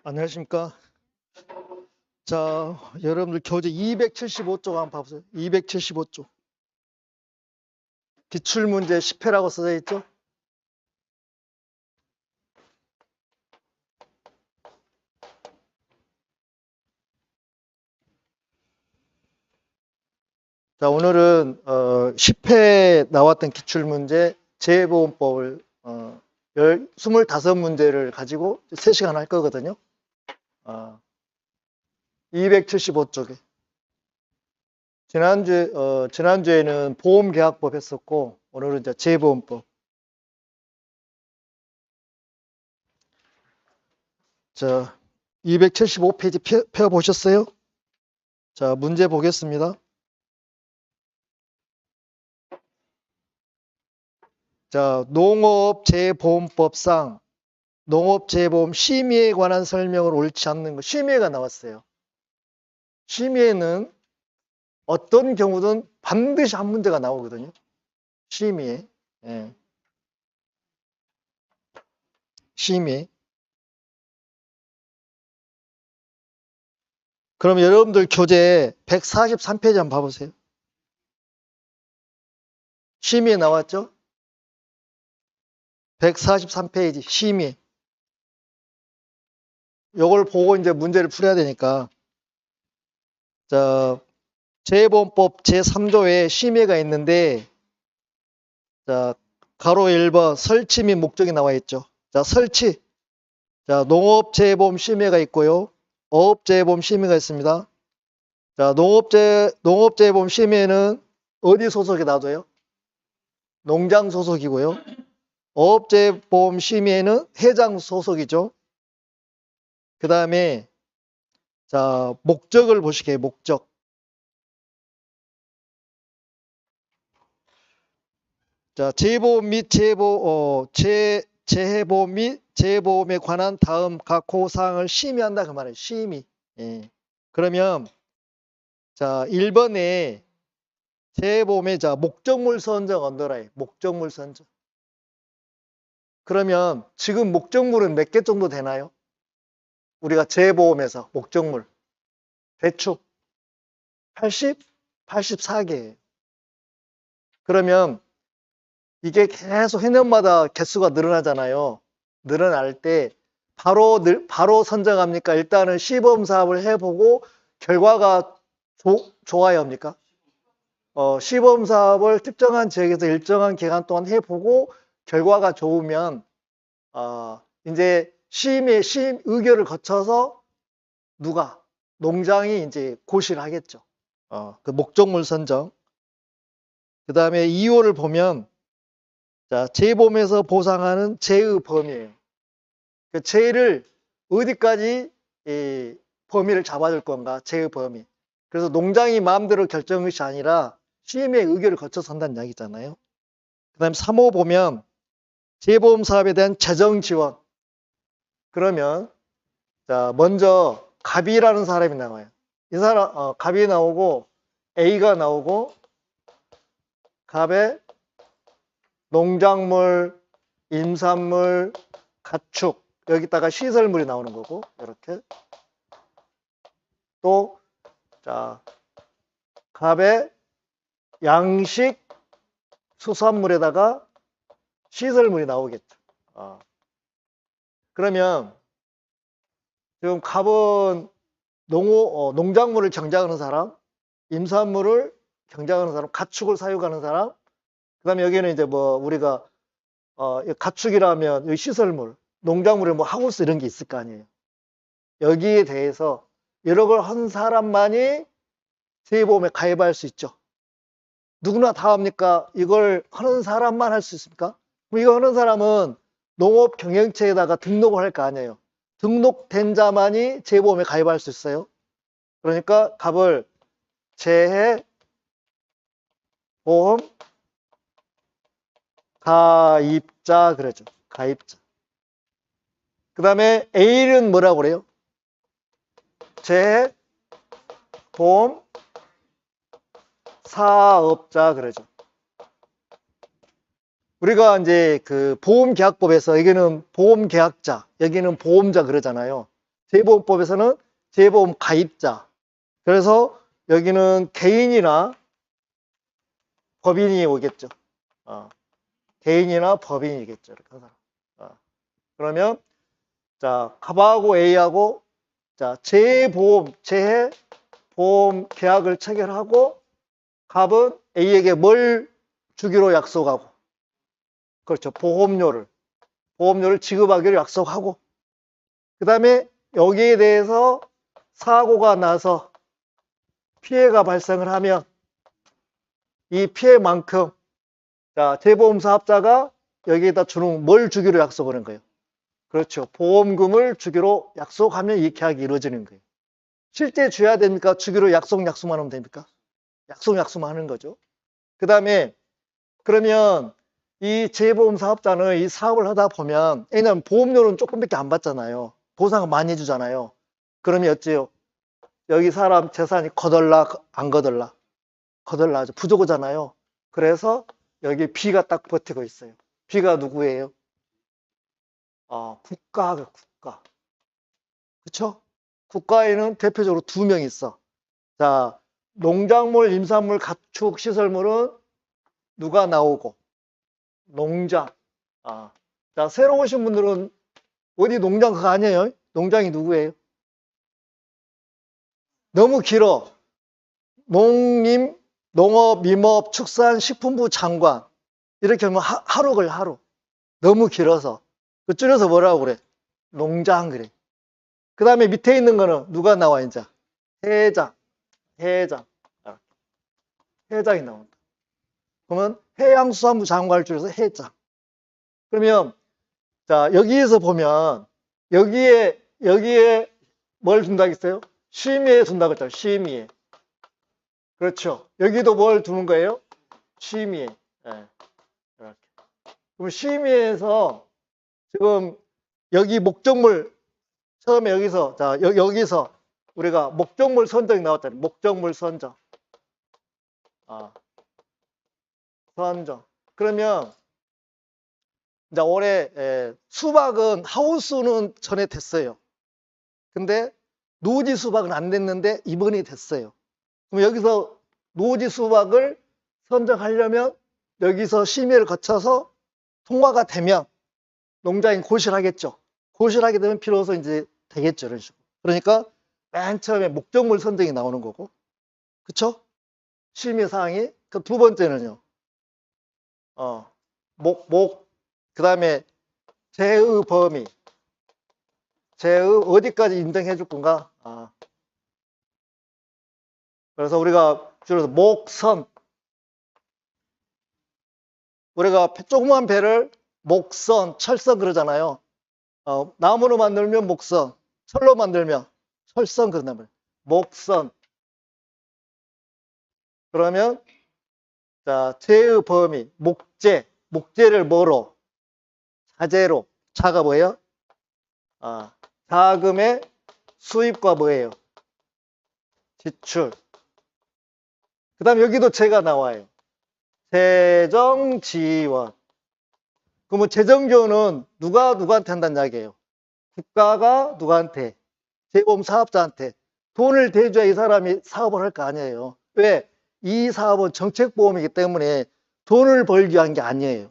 안녕하십니까. 자, 여러분들 교재 275쪽 한번 봐보세요. 275쪽. 기출문제 10회라고 써져 있죠? 자, 오늘은 10회 나왔던 기출문제 재해보험법을 25문제를 가지고 3시간 할 거거든요. 275쪽에. 지난주에는 보험계약법 했었고, 오늘은 이제 재해보험법. 자, 275페이지 펴보셨어요? 자, 문제 보겠습니다. 자, 농업재해보험법상 농업재해보험 심의에 관한 설명을 옳지 않는 거, 심의가 나왔어요. 심의에는 어떤 경우든 반드시 한 문제가 나오거든요. 심의에. 예. 심의. 그럼 여러분들 교재 143페이지 한번 봐보세요. 심의에 나왔죠? 143페이지 심의. 요걸 보고 이제 문제를 풀어야 되니까. 자, 재해보험법 제3조에 심의가 있는데, 자, 가로 1번 설치 및 목적이 나와 있죠. 자, 설치. 자, 농업재해보험 심의가 있고요. 어업재해보험 심의가 있습니다. 자, 농업재해보험 심의에는 어디 소속이 놔둬요? 농장 소속이고요. 어업재해보험 심의에는 해장 소속이죠. 그 다음에 자, 목적을 보시게요. 목적. 자, 재해보험 및 재해보험 및 재해보험에 관한 다음 각 고사항을 심의한다 그 말이에요. 심의. 예. 그러면 자, 1번에 재해보험의 자, 목적물 선정 언더라인. 목적물 선정. 그러면 지금 목적물은 몇 개 정도 되나요? 우리가 재해보험에서 목적물. 대충 84개예요. 그러면 이게 계속 해년마다 개수가 늘어나잖아요. 늘어날 때 바로 선정합니까? 일단은 시범 사업을 해보고 결과가 좋아야 합니까? 시범 사업을 특정한 지역에서 일정한 기간 동안 해보고 결과가 좋으면 이제 시임 의결을 거쳐서 농장이 이제 고시를 하겠죠. 그 목적물 선정. 그 다음에 2호를 보면 자, 재해보험에서 보상하는 재의 범위예요. 그 재를 어디까지 범위를 잡아줄 건가? 재의 범위. 그래서 농장이 마음대로 결정한 것이 아니라 시임의 의결을 거쳐서 한다는 이야기잖아요. 그 다음에 3호 보면 재해보험 사업에 대한 재정 지원. 그러면 자, 먼저 갑이라는 사람이 나와요. 이 사람 갑이 나오고 A가 나오고 갑에 농작물, 임산물, 가축 여기다가 시설물이 나오는 거고 이렇게 또 자, 갑에 양식, 수산물에다가 시설물이 나오겠죠. 그러면 지금 갑은 농작물을 경작하는 사람, 임산물을 경작하는 사람, 가축을 사육하는 사람, 그 다음에 여기는 이제 뭐 우리가 가축이라면 시설물, 농작물에 뭐 하우스 이런 게 있을 거 아니에요. 여기에 대해서 여러 걸 한 사람만이 재해보험에 가입할 수 있죠. 누구나 다 합니까? 이걸 하는 사람만 할 수 있습니까? 그럼 이거 하는 사람은 농업경영체에다가 등록을 할 거 아니에요. 등록된 자만이 재해보험에 가입할 수 있어요. 그러니까 갑을 재해보험 가입자 그러죠. 가입자. 그 다음에 A는 뭐라고 그래요? 재해보험 사업자 그러죠. 우리가 이제 그 보험계약법에서 여기는 보험계약자, 여기는 보험자 그러잖아요. 재보험법에서는 재보험 가입자. 그래서 여기는 개인이나 법인이 오겠죠. 개인이나 법인이겠죠. 이렇게 하나. 그러면 자, 갑하고 A하고 자, 재보험 계약을 체결하고 갑은 A에게 뭘 주기로 약속하고 그렇죠. 보험료를 지급하기로 약속하고 그 다음에 여기에 대해서 사고가 나서 피해가 발생을 하면 이 피해만큼 자, 재보험 사업자가 여기에다 주는 뭘 주기로 약속하는 거예요. 그렇죠. 보험금을 주기로 약속하면 이 계약이 이루어지는 거예요. 실제 줘야 됩니까? 주기로 약속만 하면 됩니까? 약속만 하는 거죠. 그 다음에 그러면 이 재보험 사업자는 이 사업을 하다 보면 왜냐면 보험료는 조금밖에 안 받잖아요. 보상을 많이 해주잖아요. 그러면 어째요? 여기 사람 재산이 거덜나 안 거덜나? 거덜나죠. 부족하잖아요. 그래서 여기 B가 딱 버티고 있어요. B가 누구예요? 국가. 그쵸? 국가에는 대표적으로 2명 있어. 자, 농작물, 임산물, 가축, 시설물은 누가 나오고? 농장. 자, 새로 오신 분들은 어디 농장 그거 아니에요? 농장이 누구예요? 너무 길어. 농업, 임업, 축산, 식품부 장관. 이렇게 하면 하루 걸려, 하루. 너무 길어서. 그 줄여서 뭐라고 그래? 농장 그래. 그 다음에 밑에 있는 거는 누가 나와, 이제? 회장. 회장이 나온다. 그러면 해양수산부 장관을 줄여서 회장. 그러면, 자, 여기에서 보면, 여기에 뭘 준다고 했어요? 심의에 준다고 했죠. 심의에. 그렇죠. 여기도 뭘 두는 거예요? 심의에. 네. 이렇게. 그럼 심의에서 지금 여기 목적물 처음에 여기서 자 여기서 우리가 목적물 선정이 나왔잖아요. 목적물 선정. 선정. 그러면 이제 올해 수박은 하우스는 전에 됐어요. 근데 노지 수박은 안 됐는데 이번에 됐어요. 그럼 여기서 노지 수박을 선정하려면 여기서 심의를 거쳐서 통과가 되면 농장인 고실하겠죠. 고실하게 되면 비로소 이제 되겠죠. 이런 식으로. 그러니까 맨 처음에 목적물 선정이 나오는 거고. 그쵸? 심의 사항이. 그 두 번째는요. 그 다음에 제의 범위. 제의 어디까지 인정해 줄 건가? 그래서 우리가 줄여서 목선. 우리가 조그만 배를 목선, 철선 그러잖아요. 나무로 만들면 목선, 철로 만들면 철선 그런단 말이에요. 목선. 그러면 자, 제의 범위, 목재를 뭐로? 자재로. 자가 뭐예요? 자금의 수입과 뭐예요? 지출. 그 다음에 여기도 재가 나와요. 재정 지원. 그러면 재정 지원은 누구한테 한다는 이야기예요? 국가가 누구한테? 재보험 사업자한테 돈을 대줘야 이 사람이 사업을 할 거 아니에요. 왜? 이 사업은 정책보험이기 때문에 돈을 벌기 위한 게 아니에요.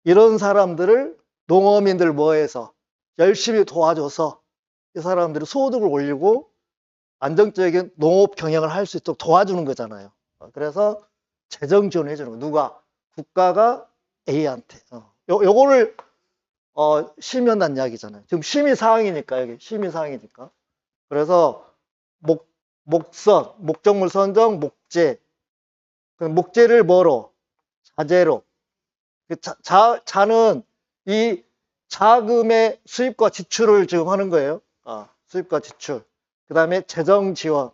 이런 사람들을 농어민들 뭐해서 열심히 도와줘서 이 사람들이 소득을 올리고 안정적인 농업 경영을 할 수 있도록 도와주는 거잖아요. 그래서 재정 지원을 해주는 거. 누가? 국가가 A한테. 요거를 심의한다는 이야기잖아요. 지금 심의 사항이니까 여기 심의 사항이니까. 그래서 목선, 목적물 선정, 목재. 목재를 뭐로? 자재로. 자는 이 자금의 수입과 지출을 지금 하는 거예요. 수입과 지출. 그 다음에 재정 지원.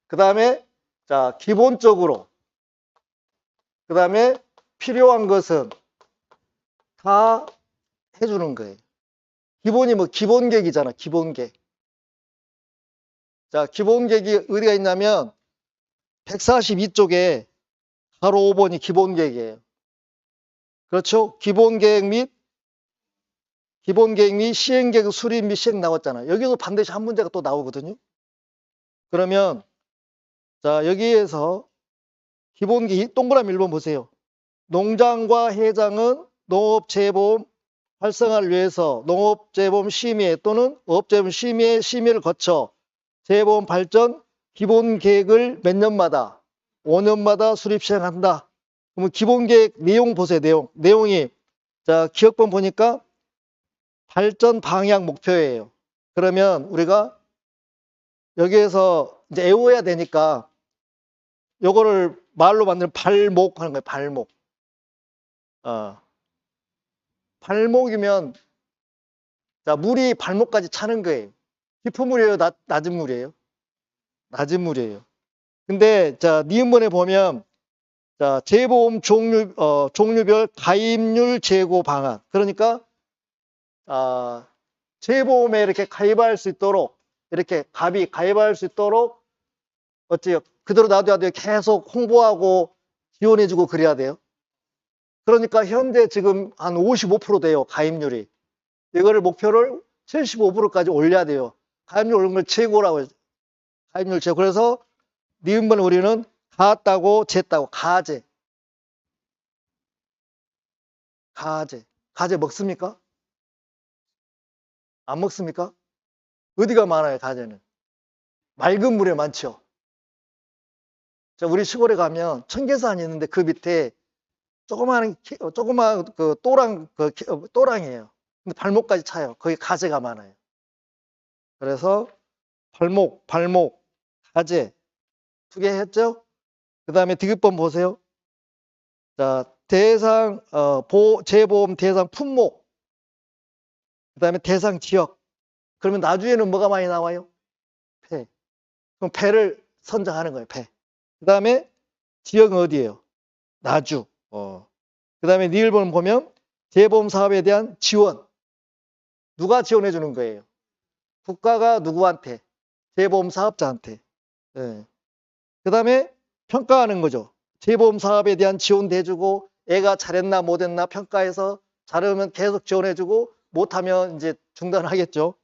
그 다음에 자 기본적으로. 그 다음에 필요한 것은 다 해주는 거예요. 기본이 뭐 기본계획이잖아. 기본계획. 자 기본계획이 어디가 있냐면 142쪽에 바로 5번이 기본계획이에요. 그렇죠? 기본계획 및 기본계획 및 시행계획 수립 및 시행 나왔잖아요. 여기도 반드시 한 문제가 또 나오거든요. 그러면 자 여기에서 기본계획 동그라미 1번 보세요. 농장과 해장은 농업재보험 활성화를 위해서 농업재보험 심의 또는 어업재보험 심의를 거쳐 재보험 발전 기본계획을 몇 년마다 5년마다 수립 시행한다. 그러면 기본계획 내용 보세요. 내용이 자 기억본 보니까 발전 방향 목표예요. 그러면 우리가 여기에서 이제 외워야 되니까 요거를 말로 만드는 발목 하는 거예요. 발목. 발목이면 자 물이 발목까지 차는 거예요. 깊은 물이에요? 낮은 물이에요? 낮은 물이에요. 근데 자 니은번에 보면 자 재보험 종류별 가입률 재고 방안. 그러니까 재보험에 이렇게 가입할 수 있도록 이렇게 갑이 가입할 수 있도록 어째요? 그대로 놔둬야 돼요. 계속 홍보하고 지원해주고 그래야 돼요. 그러니까 현재 지금 한 55% 돼요. 가입률이. 이거를 목표를 75%까지 올려야 돼요. 가입률 오른 걸 최고라고 해요. 가입률 최고. 그래서 니은번에 우리는 가따고 쟀다고 가제. 가제 먹습니까? 안 먹습니까? 어디가 많아요, 가제는? 맑은 물에 많죠. 자, 우리 시골에 가면 청계산이 있는데 그 밑에 조그마한 그 또랑이에요. 근데 발목까지 차요. 거기 가제가 많아요. 그래서 발목, 가제 두 개 했죠? 그 다음에 디귿번 보세요. 자, 재보험 대상 품목. 그 다음에 대상 지역. 그러면 나중에는 뭐가 많이 나와요? 폐. 그럼 배를 선정하는 거예요, 배. 그 다음에 지역은 어디예요? 나주. 그 다음에 니을번 보면 재보험 사업에 대한 지원. 누가 지원해 주는 거예요? 국가가 누구한테? 재보험 사업자한테. 네. 그 다음에 평가하는 거죠. 재보험 사업에 대한 지원도 해주고 애가 잘했나 못했나 평가해서 잘하면 계속 지원해주고 못하면 이제 중단하겠죠.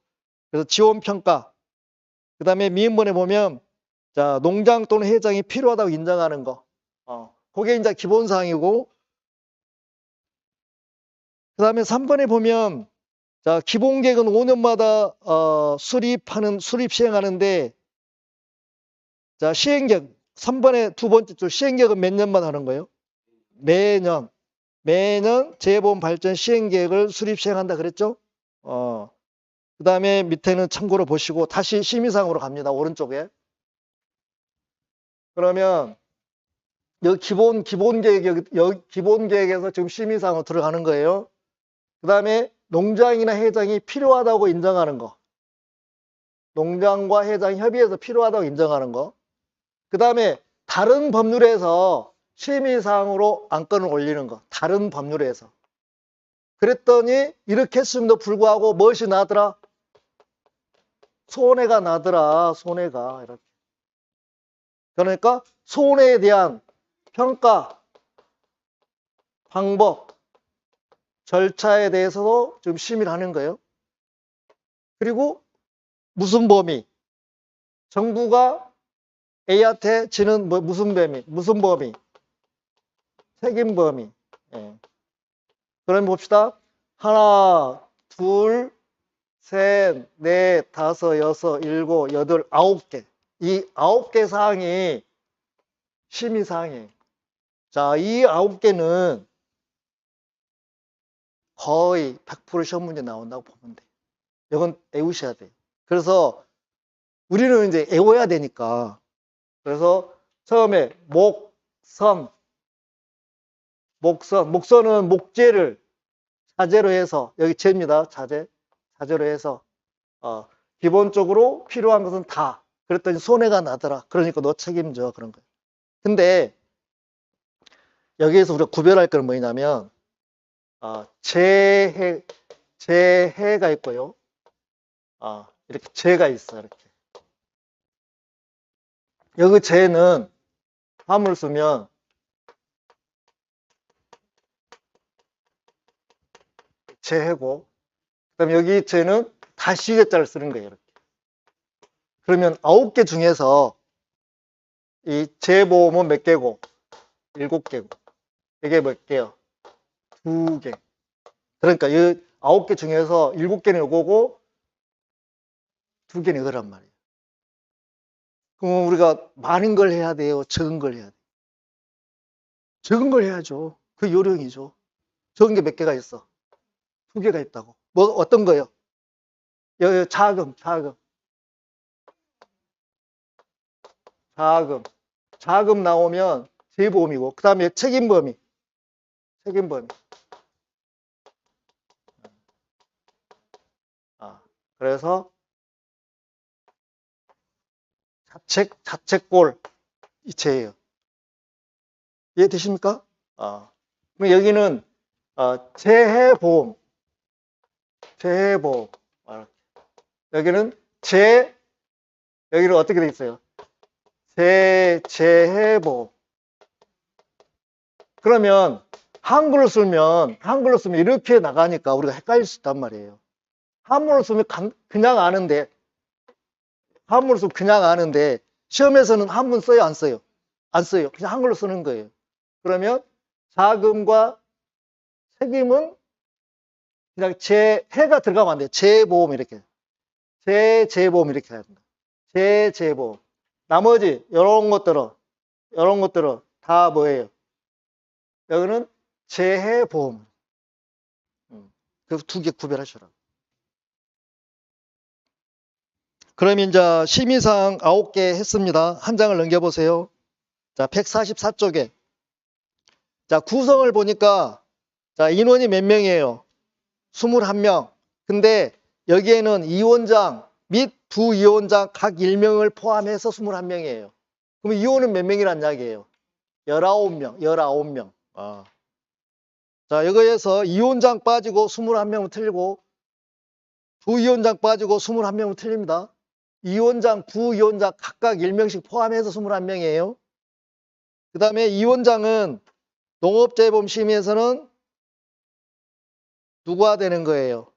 그래서 지원 평가. 그 다음에 미음번에 보면 자 농장 또는 해장이 필요하다고 인정하는 거. 그게 이제 기본사항이고 그 다음에 3번에 보면 자 기본계획은 5년마다 수립 시행하는데 자 시행계획 3번에 두 번째 줄 시행계획은 몇 년마다 하는 거예요? 매년 재보험 발전 시행계획을 수립 시행한다 그랬죠? 그 다음에 밑에는 참고로 보시고 다시 심의사항으로 갑니다. 오른쪽에. 그러면 여기 기본계획에서 지금 심의사항으로 들어가는 거예요. 그 다음에 농장이나 해장이 필요하다고 인정하는 거. 농장과 해장 협의해서 필요하다고 인정하는 거. 그 다음에 다른 법률에서 심의사항으로 안건을 올리는 거. 다른 법률에서. 그랬더니 이렇게 했음에도 불구하고 무엇이 나더라? 손해가 나더라. 손해가. 이렇게. 그러니까 손해에 대한 평가, 방법, 절차에 대해서도 지금 심의를 하는 거예요. 그리고 무슨 범위? 정부가 A한테 지는 무슨 범위? 책임 범위. 예. 그럼 봅시다. 하나, 둘, 셋, 넷, 다섯, 여섯, 일곱, 여덟, 9개. 이 9개 사항이 심의 사항이에요. 자, 이 9개는 거의 100% 시험 문제 나온다고 보면 돼요. 이건 외우셔야 돼요. 그래서 우리는 이제 외워야 되니까. 그래서 처음에 목선은 목재를 자재로 해서 여기 재입니다. 자재로 해서 기본적으로 필요한 것은 다. 그랬더니 손해가 나더라. 그러니까 너 책임져 그런 거예요. 근데 여기에서 우리가 구별할 건 뭐냐면 재해가 있고요. 이렇게 재가 있어. 이렇게. 여기 재는 함을 쓰면 재해고 그다음에 여기 쟤는 다시 개자를 쓰는 거예요. 이렇게. 그러면 9개 중에서 이 재보험은 몇 개고? 7개고. 이게 몇 개요? 2개. 그러니까 이 9개 중에서 7개는 이거고 2개는 이거란 말이에요. 그럼 우리가 많은 걸 해야 돼요? 적은 걸 해야 돼요? 적은 걸 해야죠. 그 요령이죠. 적은 게 몇 개가 있어? 2개가 있다고. 뭐 어떤 거요? 여기 자금. 자금 나오면 재보험이고, 그 다음에 책임범위. 그래서 자책골 이체예요. 이해되십니까? 그럼 여기는 재해보험. 여기는 여기는 어떻게 돼 있어요? 재해보험. 그러면 한글로 쓰면 이렇게 나가니까 우리가 헷갈릴 수 있단 말이에요. 한문으로 쓰면 그냥 아는데 시험에서는 한문 써요, 안 써요? 안 써요. 그냥 한글로 쓰는 거예요. 그러면 자금과 책임은 그냥 해가 들어가면 안 돼요. 재보험 이렇게. 재보험 이렇게 해야 된다. 재보험. 나머지 이런 것들은 다 뭐예요? 여기는 재해보험. 그 2개 구별하셔라. 그럼 이제 심의사항 9개 했습니다. 한 장을 넘겨보세요. 자, 144쪽에. 자, 구성을 보니까, 자, 인원이 몇 명이에요? 21명. 근데 여기에는 이원장 및 부이원장 각 1명을 포함해서 21명이에요. 그럼 이원은 몇 명이란 이야기예요? 19명. 자, 여기에서 이원장 빠지고 21명은 틀리고, 부이원장 빠지고 21명은 틀립니다. 이원장, 부이원장 각각 1명씩 포함해서 21명이에요. 그 다음에 이원장은 농업재보험심의에서는 누가 되는 거예요?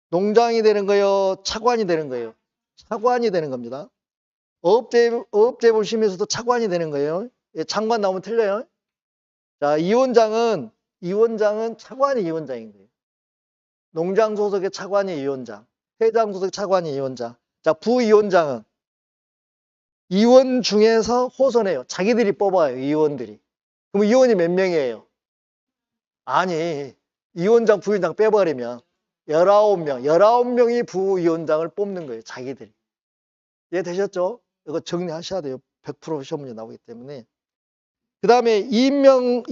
농장이 되는 거예요? 차관이 되는 거예요? 차관이 되는 겁니다. 어업재보험심의에서도 차관이 되는 거예요. 장관 나오면 틀려요. 자, 이원장은 차관이 이원장인 거예요. 농장 소속의 차관이 이원장, 회장 소속 차관이 이원장. 자, 부이원장은 이원 중에서 호선해요. 자기들이 뽑아요, 이원들이. 그럼 이원이 몇 명이에요? 아니, 이원장, 부위원장 빼버리면 19명이 부위원장을 뽑는 거예요, 자기들이. 이해되셨죠? 이거 정리하셔야 돼요. 100% 시험 문제 나오기 때문에. 그 다음에 임명은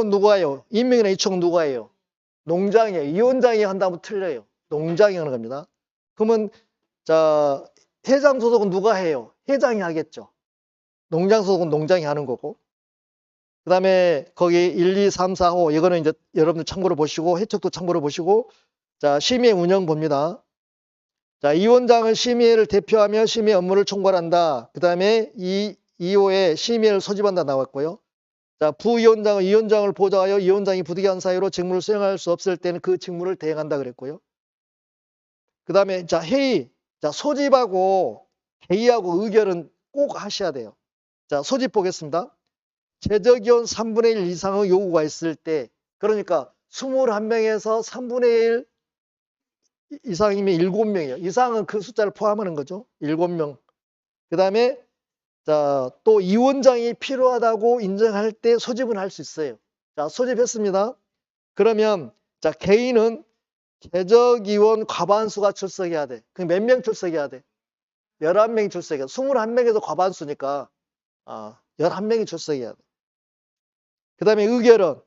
누구예요? 임명이나 이총은 누구예요? 농장이에요. 이원장이 한다면 틀려요. 농장이 하는 겁니다. 그러면, 자, 회장 소속은 누가 해요? 회장이 하겠죠. 농장 소속은 농장이 하는 거고. 그 다음에 거기 1, 2, 3, 4, 5 이거는 이제 여러분들 참고로 보시고 해석도 참고로 보시고 자 심의 운영 봅니다. 자 이원장은 심의를 대표하며 심의 업무를 총괄한다. 그 다음에 2호에 심의를 소집한다 나왔고요. 자 부위원장은 위원장을 보좌하여 위원장이 부득이한 사유로 직무를 수행할 수 없을 때는 그 직무를 대행한다 그랬고요. 그 다음에 자 회의, 자 소집하고 회의하고 의결은 꼭 하셔야 돼요. 자 소집 보겠습니다. 최저기온 3분의 1 이상의 요구가 있을 때, 그러니까 21명에서 3분의 1 이상이면 7명이에요. 이상은 그 숫자를 포함하는 거죠. 7명. 그 다음에 자, 또 이원장이 필요하다고 인정할 때 소집은 할 수 있어요. 자, 소집했습니다. 그러면 자, 개인은 최저기원 과반수가 출석해야 돼. 그럼 몇 명 출석해야 돼? 11명이 출석해야 돼. 21명에서 과반수니까 11명이 출석해야 돼. 그 다음에 의결은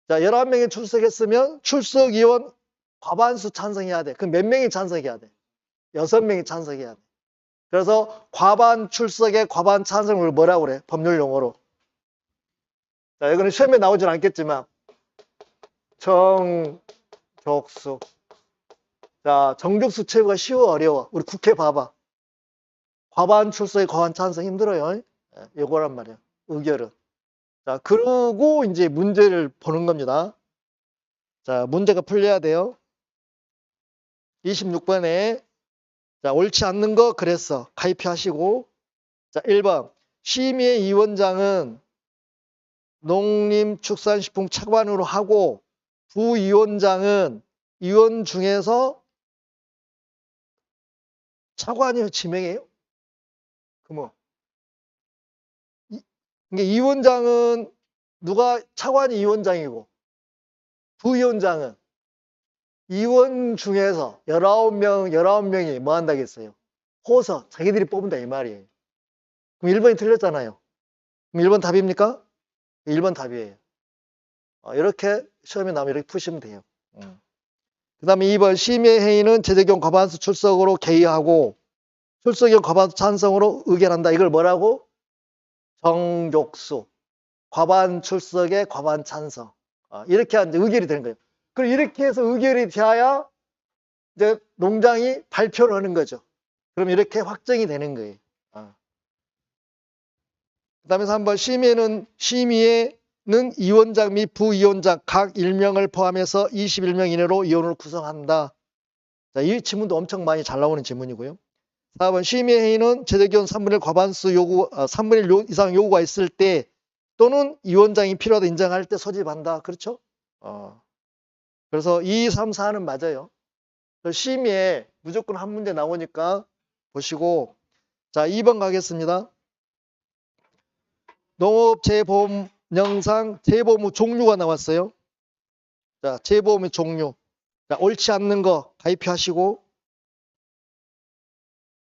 자 11명이 출석했으면 출석위원 과반수 찬성해야 돼. 그럼 몇 명이 찬성해야 돼? 6명이 찬성해야 돼. 그래서 과반 출석에 과반 찬성을 뭐라고 그래? 법률 용어로. 자 이거는 시험에 나오진 않겠지만 정족수. 자 정족수 채우기가 쉬워 어려워? 우리 국회 봐봐. 과반 출석에 과반 찬성 힘들어요. 이거란 말이야. 의결은. 자, 그러고 이제 문제를 보는 겁니다. 자, 문제가 풀려야 돼요. 26번에 자, 옳지 않는 거 그랬어. 가입하시고. 자, 1번. 심의의 위원장은 농림축산식품 차관으로 하고 부위원장은 위원 중에서 차관이 지명해요? 그러면 이게 위원장은 누가 차관이 위원장이고 부위원장은 위원 중에서 19명이 뭐 한다겠어요? 호서 자기들이 뽑는다 이 말이에요. 그럼 1번이 틀렸잖아요. 그럼 1번 답입니까? 1번 답이에요. 이렇게 시험에 나오면 이렇게 푸시면 돼요. 그 다음에 2번 심의 회의는 재재경 과반수 출석으로 개의하고 출석경 과반수 찬성으로 의결한다. 이걸 뭐라고? 정족수. 과반 출석에 과반 찬성. 이렇게 하면 이제 의결이 되는 거예요. 그리고 이렇게 해서 의결이 되어야 이제 농장이 발표를 하는 거죠. 그럼 이렇게 확정이 되는 거예요. 그 다음에 3번 심의에는 위원장 및 부위원장 각 1명을 포함해서 21명 이내로 위원을 구성한다. 자, 이 지문도 엄청 많이 잘 나오는 지문이고요. 4번 심의회의는 재재견 3분의 1 과반수 요구, 3분의 1 이상 요구가 있을 때 또는 위원장이 필요하다 인정할 때 소집한다. 그렇죠? 그래서 2, 3, 4는 맞아요. 심의에 무조건 한 문제 나오니까 보시고. 자, 2번 가겠습니다. 농업재보험령상 재보험 종류가 나왔어요. 자, 재보험의 종류. 자, 옳지 않는 거 가입하시고.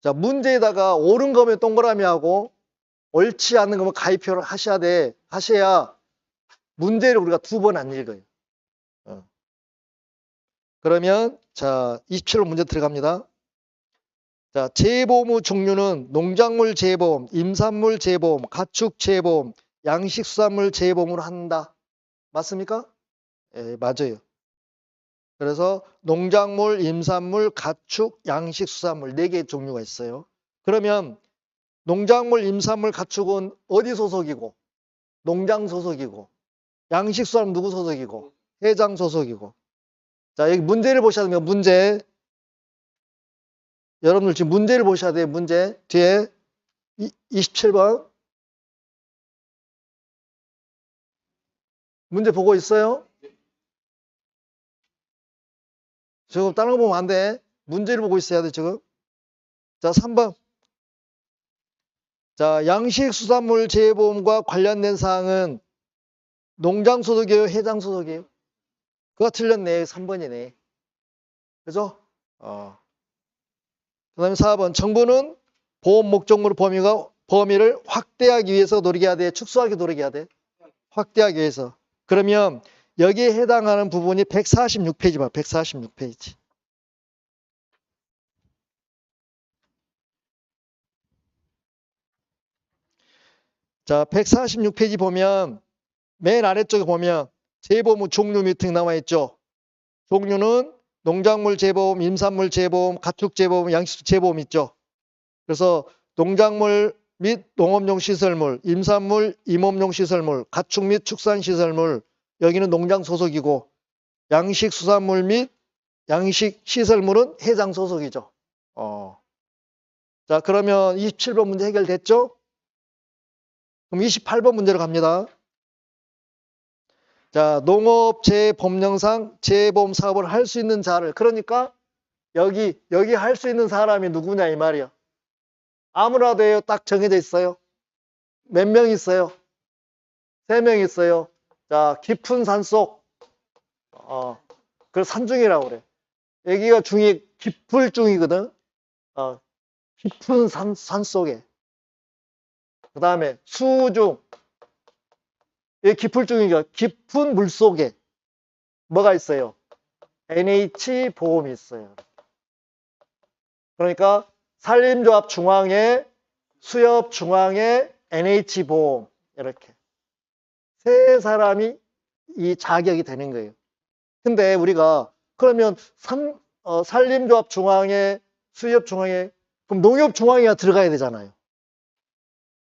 자, 문제에다가 옳은 거면 동그라미 하고 옳지 않는 거면 가입표를 하셔야 문제를 우리가 2번 안 읽어요. 그러면 자, 27번 문제 들어갑니다. 자, 재보험 종류는 농작물 재보험, 임산물 재보험, 가축 재보험, 양식수산물 재보험으로 한다. 맞습니까? 예, 맞아요. 그래서 농작물, 임산물, 가축, 양식수산물 4개의 종류가 있어요. 그러면 농작물, 임산물, 가축은 어디 소속이고 농장 소속이고 양식수산물 누구 소속이고 회장 소속이고. 자, 여기 문제를 보셔야 됩니다. 문제. 여러분들 지금 문제를 보셔야 돼요. 문제 뒤에 27번 문제 보고 있어요? 지금 다른 거 보면 안 돼. 문제를 보고 있어야 돼 지금. 자, 3번. 자, 양식수산물 재보험과 관련된 사항은 농장 소속이에요? 회장 소속이에요? 그거 틀렸네. 3번이네. 그죠? 그 다음에 4번. 정부는 보험 목적물 범위를 확대하기 위해서 노력해야 돼? 축소하기 노력해야 돼? 확대하기 위해서. 그러면 여기에 해당하는 부분이 146페이지 봐. 146페이지. 자, 146페이지 보면 맨 아래쪽에 보면 재보험 종류 미팅 나와 있죠. 종류는 농작물 재보험, 임산물 재보험, 가축 재보험, 양식 재보험 있죠. 그래서 농작물 및 농업용 시설물, 임산물, 임업용 시설물, 가축 및 축산 시설물, 여기는 농장 소속이고 양식 수산물 및 양식 시설물은 해장 소속이죠. 자, 그러면 27번 문제 해결됐죠? 그럼 28번 문제로 갑니다. 자, 농업재법령상 재보험 사업을 할 수 있는 자를, 그러니까 여기 할 수 있는 사람이 누구냐 이 말이야. 아무나도 해요. 딱 정해져 있어요. 몇 명 있어요? 3명 있어요. 자, 깊은 산속. 그걸 산중이라고 그래. 여기가 중이 깊을 중이거든. 깊은 산속에. 그 다음에 수중. 이 깊을 중이니까 깊은 물 속에 뭐가 있어요? NH 보험이 있어요. 그러니까 산림조합 중앙에 수협 중앙에 NH 보험 이렇게 세 사람이 이 자격이 되는 거예요. 근데 우리가 그러면 산림조합 중앙에 수협 중앙에 그럼 농협 중앙에가 들어가야 되잖아요.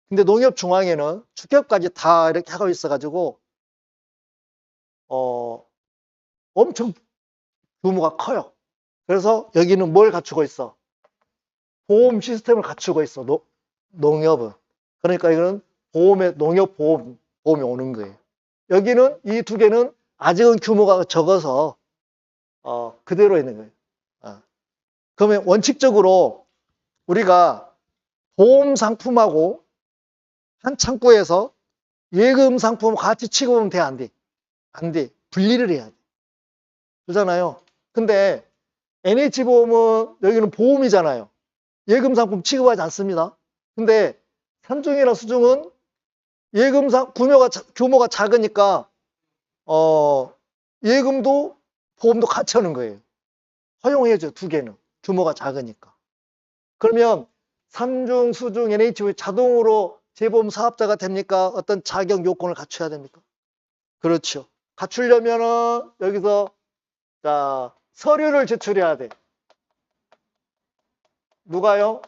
근데 농협 중앙에는 축협까지 다 이렇게 하고 있어 가지고 엄청 규모가 커요. 그래서 여기는 뭘 갖추고 있어? 보험 시스템을 갖추고 있어. 농협은. 그러니까 이거는 농협 보험이 오는 거예요. 여기는 이 두 개는 아직은 규모가 적어서 그대로 있는 거예요. 그러면 원칙적으로 우리가 보험 상품하고 한 창구에서 예금 상품 같이 취급하면 돼, 안 돼? 안 돼. 분리를 해야 돼. 그러잖아요. 근데 NH보험은 여기는 보험이잖아요. 예금 상품 취급하지 않습니다. 근데 산중이나 수중은 예금 규모가 작으니까 예금도 보험도 같이 하는 거예요. 허용해줘, 두 개는. 규모가 작으니까. 그러면 삼중, 수중, NH보험이 자동으로 재보험 사업자가 됩니까? 어떤 자격 요건을 갖춰야 됩니까? 그렇죠. 갖추려면은 여기서 자, 서류를 제출해야 돼. 누가요?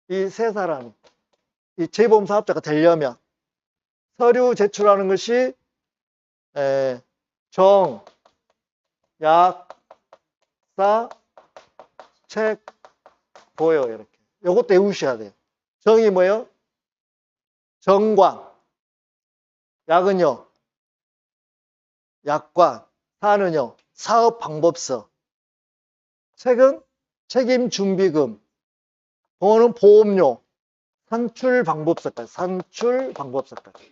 이 세 사람이. 이 재보험 사업자가 되려면 서류 제출하는 것이 정, 약, 사, 책, 보여 이렇게. 요것도 외우셔야 돼요. 정이 뭐예요? 정관. 약은요? 약관. 사는요? 사업방법서. 책은 책임준비금. 보험은 보험료. 산출방법서까지. 산출방법서까지.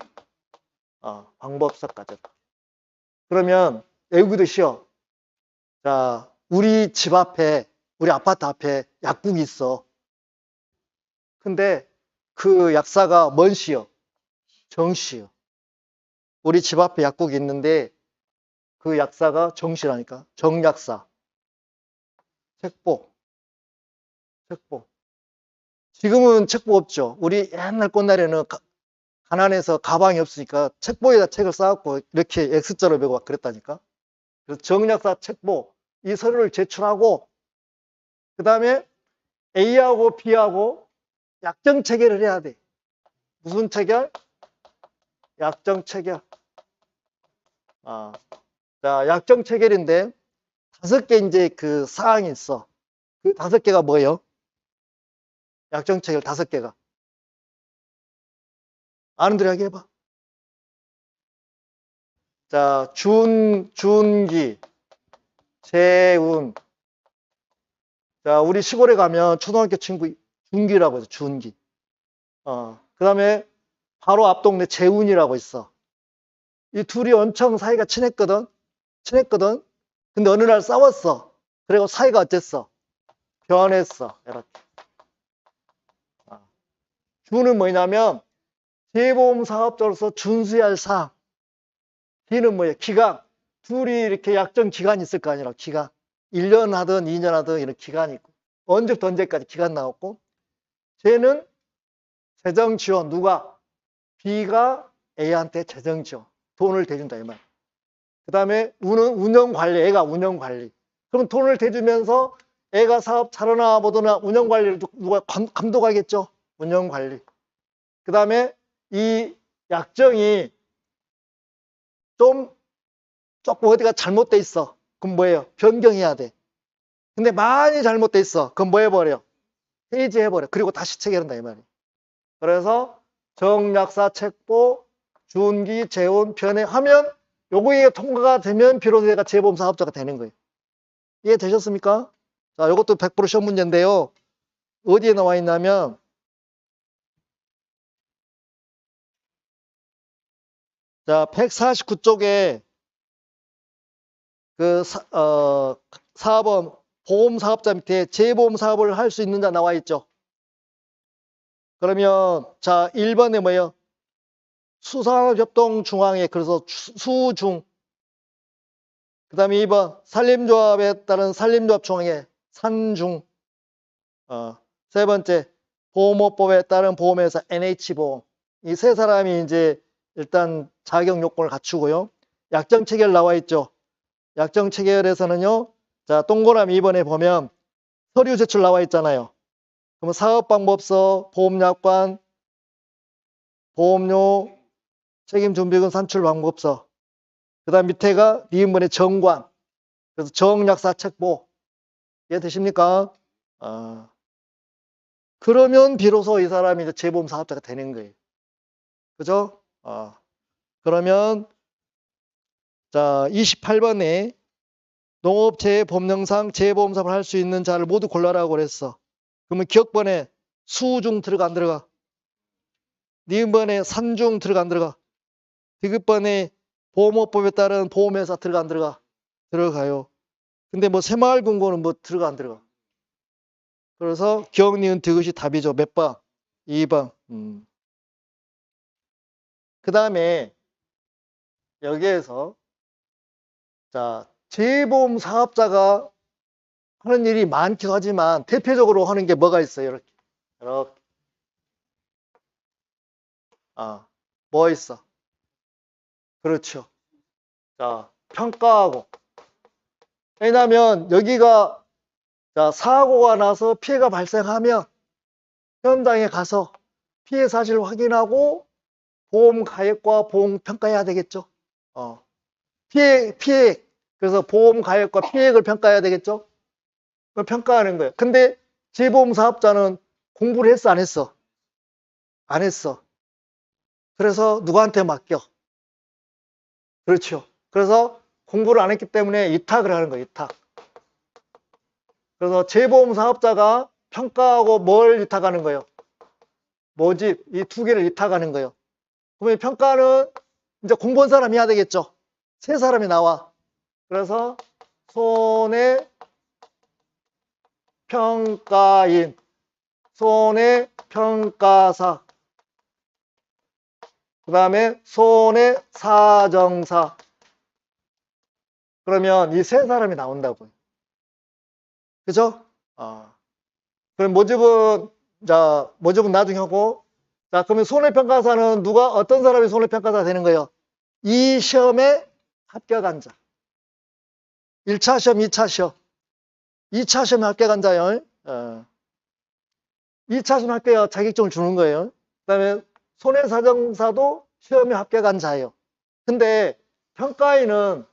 방법서까지. 그러면 외우기도 쉬워. 자, 우리 집 앞에, 우리 아파트 앞에 약국이 있어. 근데 그 약사가 뭔 시요? 정시요. 우리 집 앞에 약국이 있는데 그 약사가 정시라니까. 정약사. 책보. 지금은 책보 없죠. 우리 옛날 꽃날에는 가난해서 가방이 없으니까 책보에다 책을 쌓았고 이렇게 X자로 메고 막 그랬다니까. 그래서 정약사 책보 이 서류를 제출하고 그 다음에 A하고 B하고 약정 체결을 해야 돼. 무슨 체결? 약정 체결. 자, 약정 체결인데 5개 이제 그 사항이 있어. 그 5개가 뭐예요? 약정 체결 5개가. 아는 대로 하게 해봐. 자, 준기, 재운. 자, 우리 시골에 가면 초등학교 친구 준기라고 해서 준기. 그 다음에 바로 앞 동네 재운이라고 있어. 이 둘이 엄청 사이가 친했거든. 근데 어느 날 싸웠어. 그리고 사이가 어땠어? 변했어. 이렇게. 준은 뭐냐면 재보험 사업자로서 준수해야 할 사항. 기는 뭐예요? 기간. 둘이 이렇게 약정 기간이 있을 거 아니라 기간. 1년 하든 2년 하든 이런 기간이 있고. 언제부터 언제까지 기간 나왔고. 쟤는 재정 지원. 누가? B가 A한테 재정 지원. 돈을 대준다 이 말. 그 다음에 운영 관리. 애가 운영 관리. 그럼 돈을 대주면서 애가 사업 잘하나 보거나 운영 관리를 누가 감독하겠죠? 운영 관리. 그 다음에 이 약정이 조금 어디가 잘못돼 있어. 그럼 뭐예요? 변경해야 돼. 근데 많이 잘못돼 있어. 그럼 뭐 해버려? 해지해버려. 그리고 다시 체결한다 이 말이에요. 그래서 정약사 책보, 준기, 재원, 변해하면 요거에 통과가 되면 비로소 얘가 재보험 사업자가 되는 거예요. 이해되셨습니까? 자, 요것도 100% 시험 문제인데요. 어디에 나와 있냐면 자, 149쪽에 그 4번 보험 사업자 밑에 재보험 사업을 할 수 있는 자 나와 있죠. 그러면 자, 1번에 뭐예요? 수산업협동중앙회 그래서 수중. 그 다음에 2번 산림조합에 따른 산림조합중앙회 산중. 세 번째 보험업법에 따른 보험회사 NH보험. 이 세 사람이 이제 일단 자격 요건을 갖추고요. 약정 체결 나와 있죠. 약정 체결에서는요. 자, 동그라미 2번에 보면 서류 제출 나와 있잖아요. 그러면 사업방법서, 보험약관, 보험료, 책임준비금 산출방법서. 그 다음 밑에가 니은번의 정관. 그래서 정약사 책보. 이해되십니까? 그러면 비로소 이 사람이 이제 재보험 사업자가 되는 거예요. 그죠? 그러면 자 28번에 농업재해법령상 재보험 사업을 할 수 있는 자를 모두 골라라고 그랬어. 그러면 기억번에 수 중 들어가 안 들어가? 니은번에 산 중 들어가 안 들어가? 디귿번에 보험업법에 따른 보험회사 들어가 안 들어가? 들어가요. 근데 뭐 새마을금고는 뭐 들어가 안 들어가? 그래서 기억, 니은, 디귿이 답이죠. 몇 번? 2번. 그 다음에 여기에서 자 재보험 사업자가 하는 일이 많기도 하지만 대표적으로 하는 게 뭐가 있어요? 이렇게. 뭐 있어? 그렇죠. 자, 평가하고. 왜냐하면 여기가 자, 사고가 나서 피해가 발생하면 현장에 가서 피해 사실을 확인하고 보험 가액과 보험 평가해야 되겠죠. 피해. 그래서 보험 가액과 피해액을 평가해야 되겠죠. 그걸 평가하는 거예요. 근데 재보험 사업자는 공부를 했어, 안 했어? 안 했어. 그래서 누구한테 맡겨? 그렇죠. 그래서 공부를 안 했기 때문에 위탁을 하는 거예요, 위탁. 그래서 재보험 사업자가 평가하고 뭘 위탁하는 거예요? 모집, 이 두 개를 위탁하는 거예요. 그러면 평가는 이제 공부한 사람이 해야 되겠죠. 세 사람이 나와. 그래서 손해평가인, 손해평가사, 그 다음에 손해사정사. 그러면 이 세 사람이 나온다고요. 그죠? 그럼 모집은 나중에 하고, 자, 그러면 손해평가사는 어떤 사람이 손해평가사 되는 거예요? 이 시험에 합격한 자. 1차 시험, 2차 시험. 2차 시험에 합격한 자요. 2차 시험 합격해 자격증을 주는 거예요. 그 다음에 손해사정사도 시험에 합격한 자예요. 근데 평가인은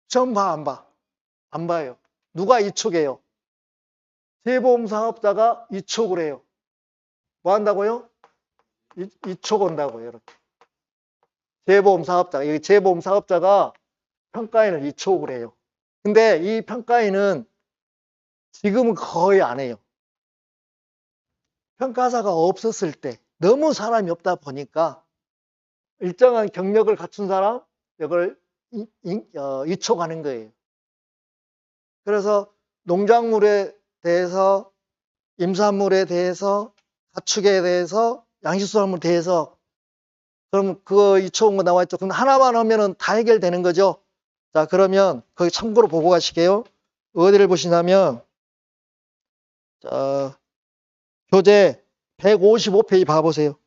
시험 봐, 안 봐? 안 봐요. 누가 이촉해요? 재보험 사업자가 이촉을 해요. 뭐 한다고요? 이촉 온다고요. 이렇게. 재보험 사업자가 평가인을 이촉을 해요. 근데 이 평가인은 지금은 거의 안 해요. 평가사가 없었을 때 너무 사람이 없다 보니까 일정한 경력을 갖춘 사람 이걸 이촉하는 거예요. 그래서 농작물에 대해서, 임산물에 대해서, 가축에 대해서, 양식수산물에 대해서 그럼 그거 이촉한 거 나와 있죠. 그럼 하나만 하면은 다 해결되는 거죠. 자, 그러면 거기 참고로 보고 가실게요. 어디를 보시냐면 자, 교재 155페이지 봐보세요.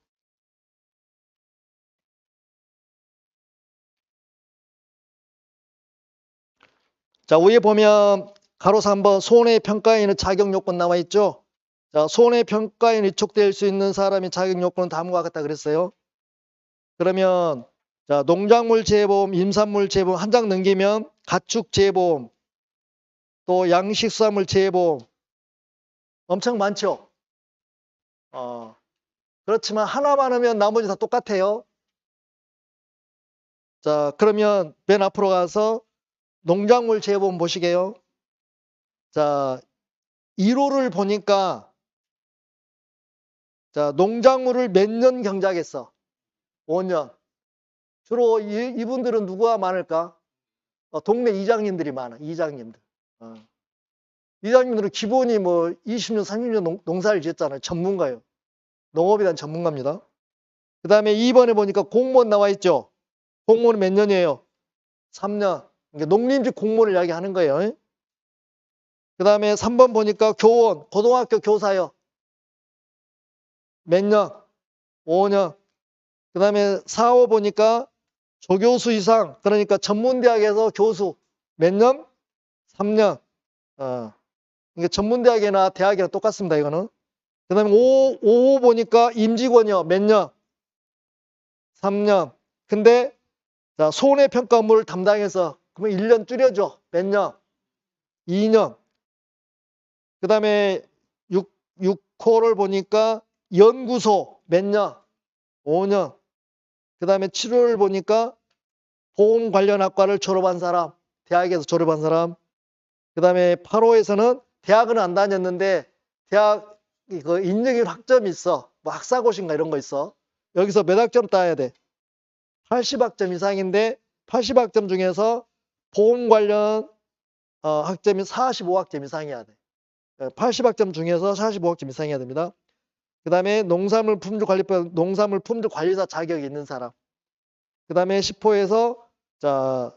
자, 위에 보면 가로 3번 손해평가인의 자격요건 나와 있죠. 자, 손해평가인 이촉될 수 있는 사람이 자격요건은 다음과 같다 그랬어요. 그러면 자, 농작물 재보험, 임산물 재보험 한 장 넘기면 가축 재보험, 또 양식수산물 재보험 엄청 많죠. 그렇지만 하나만 하면 나머지 다 똑같아요. 자, 그러면 맨 앞으로 가서 농작물 재보험 보시게요. 자, 1호를 보니까 자, 농작물을 몇 년 경작했어? 5년. 주로 이분들은 누구가 많을까? 동네 이장님들이 많아. 이장님들. 이장님들은 기본이 뭐 20년, 30년 농사를 지었잖아요. 전문가예요. 농업에 대한 전문가입니다. 그 다음에 2번에 보니까 공무원 나와 있죠. 공무원은 몇 년이에요? 3년. 그러니까 농림직 공무원을 이야기하는 거예요. 그 다음에 3번 보니까 교원, 고등학교 교사요. 몇 년? 5년. 그 다음에 4, 5 보니까 조교수 이상, 그러니까 전문대학에서 교수 몇 년? 3년. 그러니까 전문대학이나 대학이랑 똑같습니다. 이거는. 그 다음에 5 보니까 임직원이요. 몇 년? 3년. 근데 자, 손해평가 업무를 담당해서 그러면 1년 줄여줘. 몇 년? 2년. 그 다음에 6호를 보니까 연구소 몇 년? 5년. 그 다음에 7호를 보니까 보험 관련 학과를 졸업한 사람, 대학에서 졸업한 사람. 그 다음에 8호에서는 대학은 안 다녔는데 대학 그 인력인 학점이 있어. 뭐 학사고시인가 이런 거 있어. 여기서 몇 학점 따야 돼? 80학점 이상인데 80학점 중에서 보험 관련 학점이 45학점 이상이어야 돼. 80학점 중에서 45학점 이상이어야 됩니다. 그 다음에 농산물 품질관리법, 농산물 품질관리사 자격이 있는 사람. 그 다음에 10호에서 자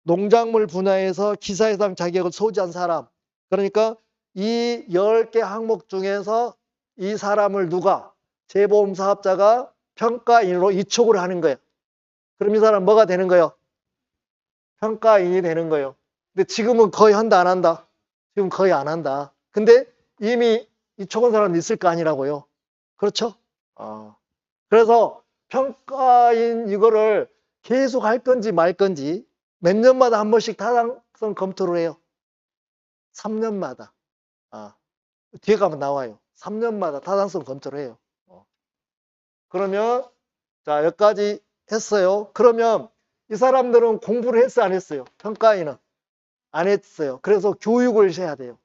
농작물 분야에서 기사회장 자격을 소지한 사람. 그러니까 이 10개 항목 중에서 이 사람을 누가 재보험 사업자가 평가인으로 이촉을 하는 거예요. 그럼 이 사람 뭐가 되는 거예요? 평가인이 되는 거예요. 근데 지금은 거의 한다 안 한다? 지금 거의 안 한다. 근데 이미 이촉한 사람이 있을 거 아니라고요. 그렇죠? 그래서 평가인 이거를 계속 할 건지 말 건지 몇 년마다 한 번씩 타당성 검토를 해요. 3년마다. 뒤에 가면 나와요. 3년마다 타당성 검토를 해요. 그러면 자 여기까지 했어요. 그러면 이 사람들은 공부를 했어 안 했어요? 평가인은 안 했어요. 그래서 교육을 해야 돼요.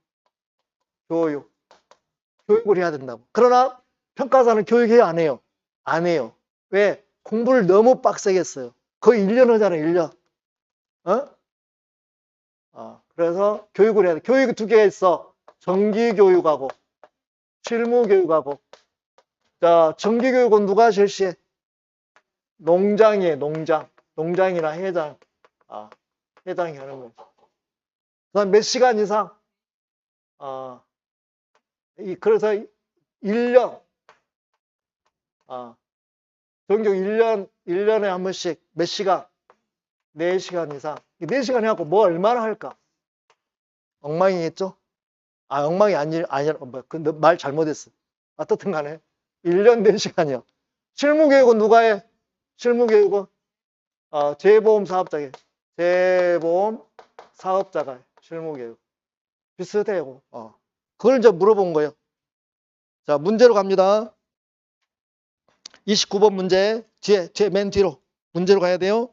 교육을 해야 된다고. 그러나 평가사는 교육해요 안 해요? 안 해요. 왜? 공부를 너무 빡세게 했어요. 거의 1년 하잖아요. 1년. 그래서 교육을 해야 돼. 교육이 두 개가 있어. 정기교육하고 실무교육하고. 자, 정기교육은 누가 실시해? 농장이에요. 농장이나 회장. 회장이 하는 거예요. 그다음 몇 시간 이상? 그래서 1년. 정규 1년에 한 번씩 몇 시간? 4시간 이상. 4시간 해갖고 뭐 얼마나 할까? 엉망이겠죠? 엉망이 아니라, 근데 말 잘못했어. 어떻든 간에. 1년 4시간이요. 실무교육은 누가 해? 실무교육은? 재보험 사업자가 해. 재보험 사업자가 해. 실무교육. 비슷해요. 그걸 이제 물어본 거예요. 자, 문제로 갑니다. 29번 문제. 맨 뒤로. 문제로 가야 돼요.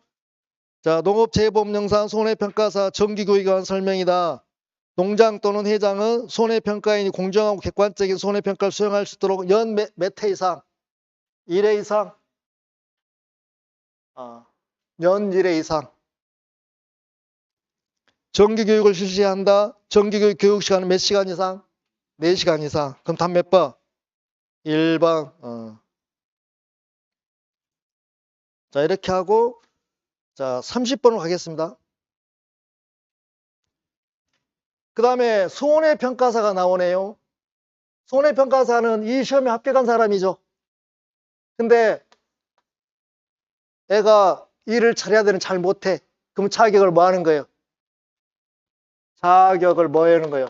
자, 농업재보험영상 손해평가사 정기교육에 관한 설명이다. 농장 또는 회장은 손해평가인이 공정하고 객관적인 손해평가를 수행할 수 있도록 연 몇 회 이상? 1회 이상? 연 1회 이상. 정기교육을 실시한다. 정기교육 교육시간은 몇 시간 이상? 4시간 이상. 그럼 답 몇 번? 1번. 자, 이렇게 하고 자, 30번으로 가겠습니다. 그 다음에 손해평가사가 나오네요. 손해평가사는 이 시험에 합격한 사람이죠. 근데 애가 일을 잘해야 되는 잘 못해. 그럼 자격을 뭐 하는 거예요? 자격을 뭐 하는 거예요?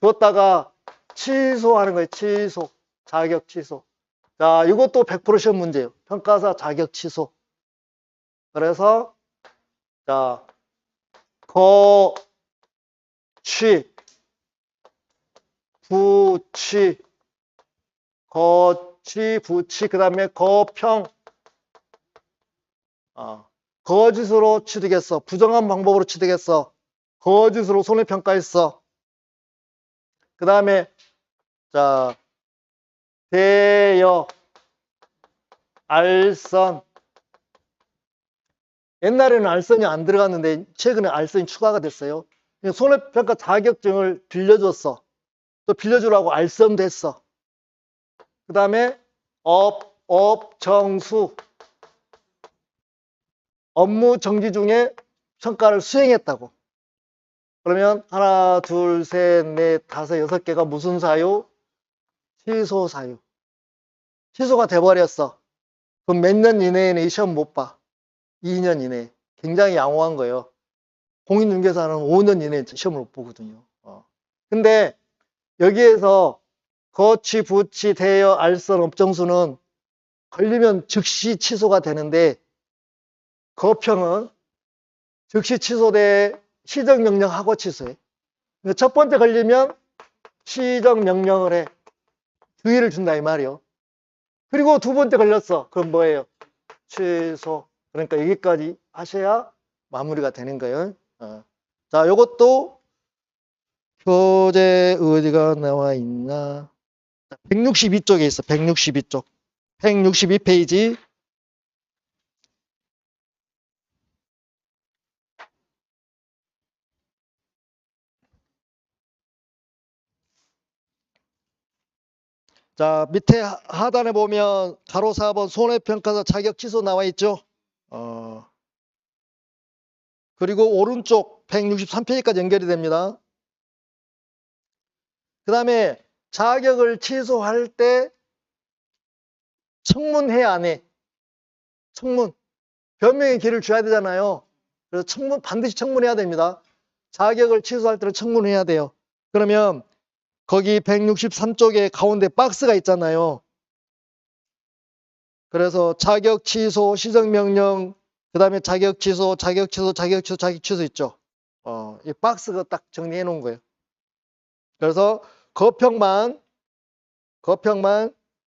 줬다가 취소하는 거예요. 취소. 자격 취소. 자, 이것도 100% 시험 문제예요. 평가사 자격 취소. 그래서 자, 거취, 부취, 거취, 부취, 그 다음에 거평. 거짓으로 취득했어. 부정한 방법으로 취득했어. 거짓으로 손해평가했어. 그 다음에 자, 대여, 알선. 옛날에는 알선이 안 들어갔는데 최근에 알선이 추가가 됐어요. 손해평가 자격증을 빌려줬어. 또 빌려주라고 알선도 했어. 그 다음에 업정수. 업무 정지 중에 평가를 수행했다고. 그러면 하나, 둘, 셋, 넷, 다섯, 6개가 무슨 사유? 취소 사유. 취소가 돼버렸어. 그럼 몇 년 이내에는 이 시험 못 봐. 2년 이내. 굉장히 양호한 거예요. 공인중개사는 5년 이내에 시험을 못 보거든요. 근데 여기에서 거취, 부취, 대여, 알선, 업정수는 걸리면 즉시 취소가 되는데 거평은 즉시 취소돼. 시정명령하고 취소해. 그러니까 첫 번째 걸리면 시정명령을 해. 주의를 준다 이 말이요. 그리고 두 번째 걸렸어. 그럼 뭐예요? 취소. 그러니까 여기까지 하셔야 마무리가 되는 거예요. 자, 요것도 교재 어디가 나와 있나? 162쪽에 있어. 162쪽. 162페이지. 자, 밑에 하단에 보면 가로 4번 손해평가서 자격 취소 나와 있죠. 그리고 오른쪽 163페이지까지 연결이 됩니다. 그 다음에 자격을 취소할 때 청문해 안 해? 청문. 변명의 기회를 줘야 되잖아요. 그래서 청문, 반드시 청문해야 됩니다. 자격을 취소할 때는 청문해야 돼요. 그러면 거기 163쪽에 가운데 박스가 있잖아요. 그래서 자격 취소, 시정명령, 그 다음에 자격 취소, 자격 취소, 자격 취소, 자격 취소 있죠. 이 박스가 딱 정리해 놓은 거예요. 그래서 거평만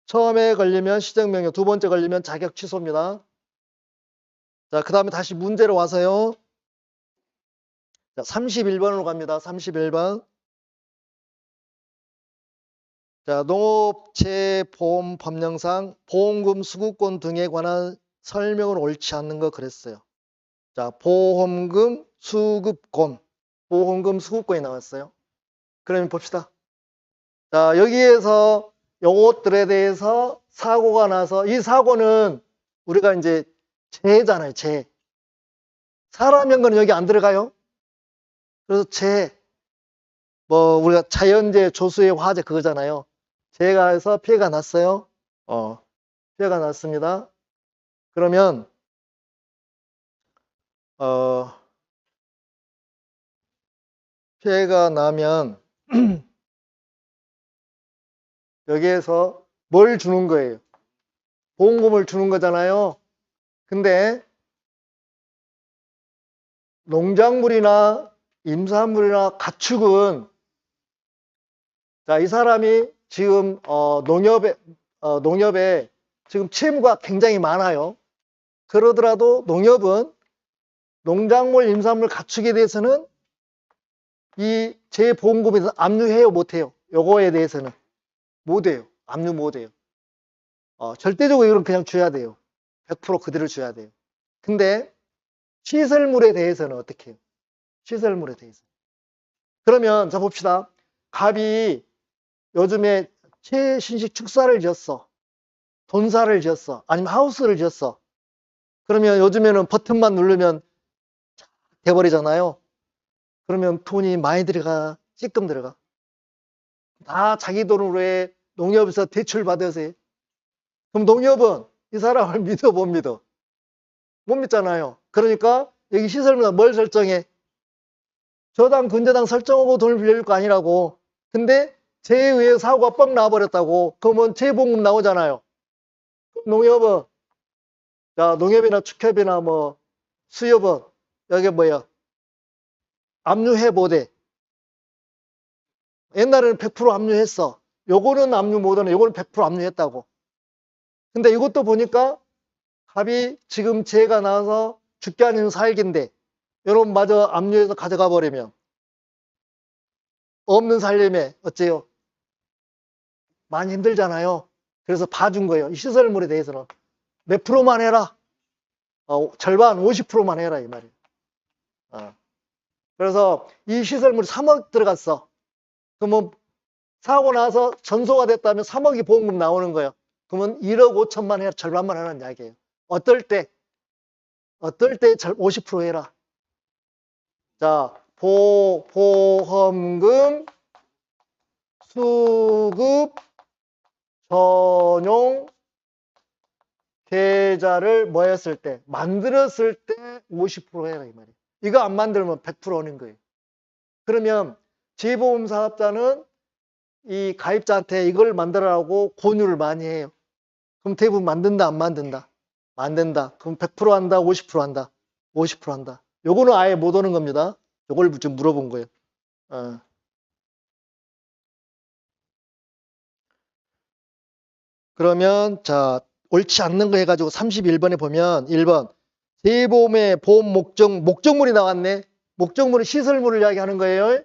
처음에 걸리면 시정명령, 두 번째 걸리면 자격 취소입니다. 자, 그 다음에 다시 문제로 와서요. 자, 31번으로 갑니다. 31번. 자, 농업체보험법령상 보험금 수급권 등에 관한 설명은 옳지 않는 거 그랬어요. 자, 보험금 수급권이 나왔어요. 그러면 봅시다. 자, 여기에서 요것들에 대해서 사고가 나서, 이 사고는 우리가 이제 재해잖아요, 재해. 사람 연관은 여기 안 들어가요. 그래서 재해, 우리가 자연재해, 조수해, 화재 그거잖아요. 재해가 해서 피해가 났어요. 피해가 났습니다. 그러면 피해가 나면 여기에서 뭘 주는 거예요? 보험금을 주는 거잖아요. 근데 농작물이나 임산물이나 가축은, 자, 이 사람이 지금 농협에 지금 채무가 굉장히 많아요. 그러더라도 농협은 농작물, 임산물, 가축에 대해서는 이 재보험금에서 압류해요, 못해요? 요거에 대해서는 못해요. 압류 못해요. 절대적으로 이건 그냥 줘야 돼요. 100% 그대로 줘야 돼요. 근데 시설물에 대해서는 어떻게 해요? 시설물에 대해서. 그러면 자 봅시다. 갑이 요즘에 최신식 축사를 지었어. 돈사를 지었어. 아니면 하우스를 지었어. 그러면 요즘에는 버튼만 누르면 돼버리잖아요. 그러면 돈이 많이 들어가, 찔끔 들어가. 다 자기 돈으로 해. 농협에서 대출 받아서 해. 그럼 농협은 이 사람을 믿어, 못 믿어? 못 믿잖아요. 그러니까 여기 시설물은 뭘 설정해? 저당, 근저당 설정하고 돈을 빌려줄 거 아니라고. 근데 재해에 의해 사고가 뻥 나와버렸다고. 그러면 재보험금 나오잖아요. 농협은, 자, 농협이나 축협이나 수협은, 여기 뭐야? 압류해 못해. 옛날에는 100% 압류했어. 요거는 압류 못하네. 요거는 100% 압류했다고. 근데 이것도 보니까 갑이 지금 재해가 나와서 죽게 아니면 살기인데, 여러분 마저 압류해서 가져가 버리면 없는 살림에 어째요? 많이 힘들잖아요. 그래서 봐준 거예요. 이 시설물에 대해서는 몇 프로만 해라. 절반 50%만 해라 이 말이에요. 그래서 이 시설물이 3억 들어갔어. 그러면 사고 나서 전소가 됐다면 3억이 보험금 나오는 거예요. 그러면 1억 5천만 해라. 절반만 하라는 이야기예요. 어떨 때 50% 해라. 자, 보험금 수급 전용 계좌를 했을 때, 만들었을 때 50% 해라 이 말이에요. 이거 안 만들면 100% 하는 거예요. 그러면 재보험 사업자는 이 가입자한테 이걸 만들어라고 권유를 많이 해요. 그럼 대부분 만든다, 안 만든다? 만든다. 그럼 100% 한다, 50% 한다? 50% 한다. 요거는 아예 못 오는 겁니다. 요걸 좀 물어본 거예요. 그러면 자, 옳지 않는 거 해가지고 31번에 보면 1번 재보험의 보험 목적물이 나왔네. 목적물은 시설물을 이야기하는 거예요.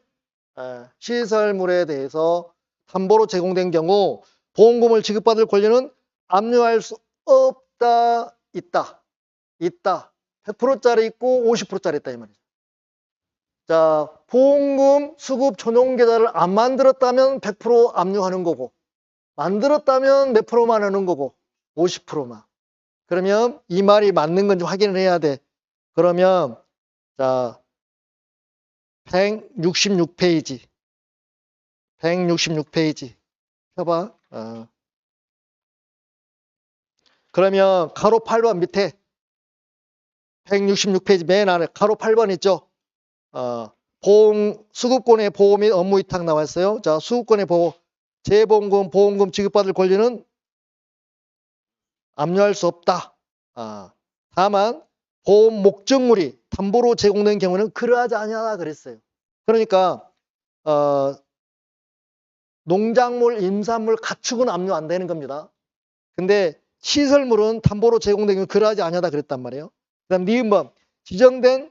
시설물에 대해서 담보로 제공된 경우 보험금을 지급받을 권리는 압류할 수 없다, 있다. 100%짜리 있고 50%짜리 있다 이 말이죠. 자, 보험금 수급 전용 계좌를 안 만들었다면 100% 압류하는 거고, 만들었다면 몇 프로만 하는 거고, 50%만. 그러면 이 말이 맞는 건지 확인을 해야 돼. 그러면 자, 166페이지. 166페이지. 펴봐. 그러면 가로 8번 밑에 166페이지 맨 아래 가로 8번 있죠? 보험, 수급권의 보호 및 업무 위탁 나왔어요. 자, 수급권의 보호, 재보험금, 보험금 지급받을 권리는 압류할 수 없다. 다만 보험 목적물이 담보로 제공된 경우는 그러하지 아니하다 그랬어요. 그러니까 농작물, 임산물, 가축은 압류 안 되는 겁니다. 근데 시설물은 담보로 제공된 경우 그러하지 아니하다 그랬단 말이에요. 그다음 니은번 지정된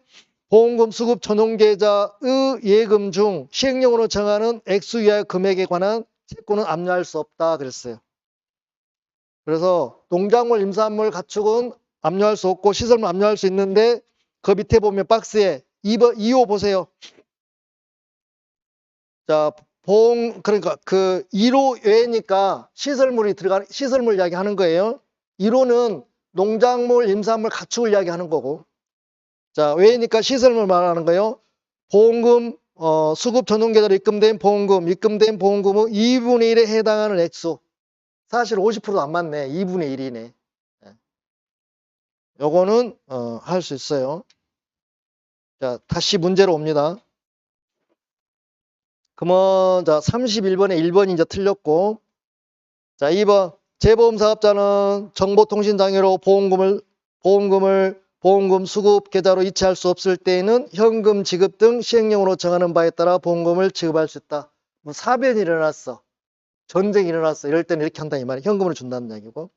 보험금 수급 전용계좌의 예금 중 시행령으로 정하는 액수 이하의 금액에 관한 채권은 압류할 수 없다 그랬어요. 그래서 농작물, 임산물, 가축은 압류할 수 없고 시설물 압류할 수 있는데 그 밑에 보면 박스에 2호 보세요. 자, 보험 그러니까 그 1호 외니까 시설물 이야기 하는 거예요. 1호는 농작물, 임산물, 가축을 이야기하는 거고. 자, 외니까 시설물 말하는 거예요. 보험금 수급 전용계좌로 입금된 보험금의 2분의 1에 해당하는 액수. 사실 50%도 안 맞네. 2분의 1이네. 요거는 할 수 있어요. 자, 다시 문제로 옵니다. 그러면 자, 31번에 1번이 이제 틀렸고. 자, 2번 재보험 사업자는 정보통신장애로 보험금 수급 계좌로 이체할 수 없을 때에는 현금 지급 등 시행령으로 정하는 바에 따라 보험금을 지급할 수 있다. 뭐 사변이 일어났어. 전쟁이 일어났어. 이럴 때는 이렇게 한다 이 말이야. 현금을 준다는 얘기고.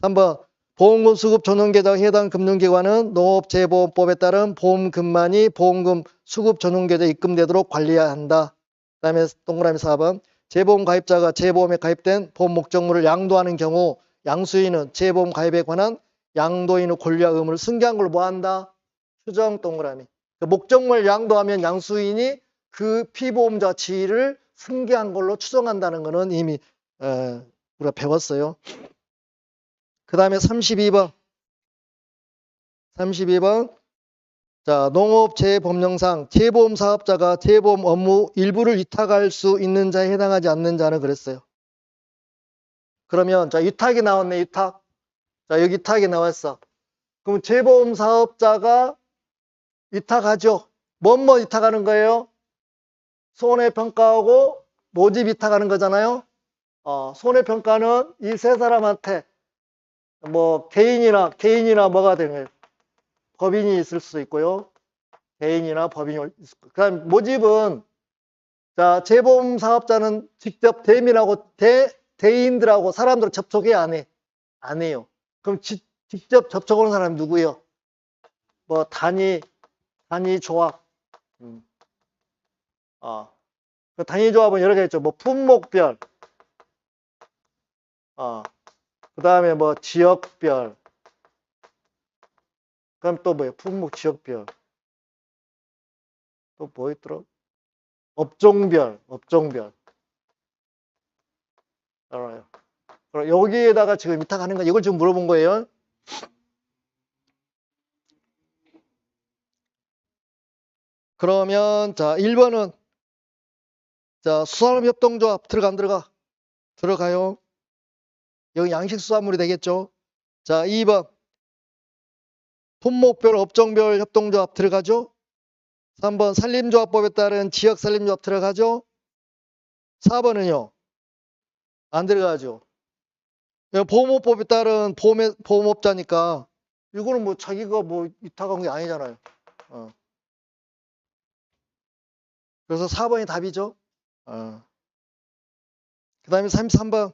3번 보험금 수급 전용계좌 해당 금융기관은 농업재보험법에 따른 보험금만이 보험금 수급 전용계좌에 입금되도록 관리해야 한다. 그 다음에 동그라미 4번 재보험 가입자가 재보험에 가입된 보험 목적물을 양도하는 경우 양수인은 재보험 가입에 관한 양도인의 권리와 의무를 승계한 걸 뭐한다? 추정 동그라미. 목적물 양도하면 양수인이 그 피보험자 지위를 승계한 걸로 추정한다는 것은 이미 우리가 배웠어요. 그 다음에 32번. 자, 농업재법령상 재보험 사업자가 재보험 업무 일부를 위탁할 수 있는 자에 해당하지 않는 자는 그랬어요. 그러면 자, 위탁이 나왔네, 위탁. 자, 여기 위탁이 나왔어. 그럼 재보험 사업자가 위탁하죠. 뭐뭐 위탁하는 거예요? 손해평가하고 모집 위탁하는 거잖아요. 손해평가는 이 세 사람한테 뭐 개인이나 뭐가 되는 거예요? 법인이 있을 수도 있고요. 개인이나 법인이 있을 거예요. 그다음 모집은 자, 재보험 사업자는 직접 대인들하고 사람들 접촉해 안 해? 안 해요. 그럼 직접 접촉하는 사람이 누구예요? 뭐 단위 조합. 그 단위 조합은 여러 개 있죠. 뭐 품목별. 그 다음에 뭐 지역별. 그럼 또 뭐예요? 품목 지역별. 또 뭐 있더라? 업종별. 알아요. 그럼 여기에다가 지금 위탁하는 거 이걸 지금 물어본 거예요. 그러면 자 1번은 자 수산업협동조합 들어가 안 들어가? 들어가요. 여기 양식수산물이 되겠죠. 자 2번 품목별 업종별 협동조합 들어가죠. 3번 산림조합법에 따른 지역산림조합 들어가죠. 4번은요. 안 들어가죠. 보험업법에 따른 보험업자니까 이거는 뭐 자기가 뭐 위탁한 게 아니잖아요. 그래서 4번이 답이죠. 그 다음에 33번.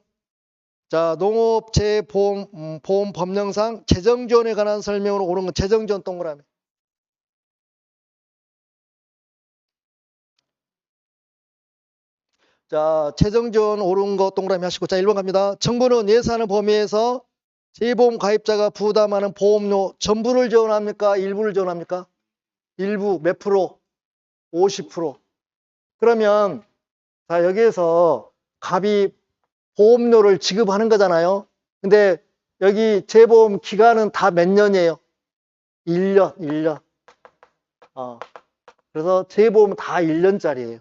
자, 농업재해보험 보험 법령상 재정지원에 관한 설명으로 옳은 건 재정지원 동그라미. 자, 재정지원 옳은 거 동그라미 하시고. 자, 1번 갑니다. 정부는 예산을 범위해서 재보험 가입자가 부담하는 보험료 전부를 지원합니까? 일부를 지원합니까? 일부 몇 프로? 50%. 그러면 자, 여기에서 갑이 보험료를 지급하는 거잖아요. 근데 여기 재보험 기간은 다 몇 년이에요? 1년. 그래서 재보험은 다 1년짜리예요.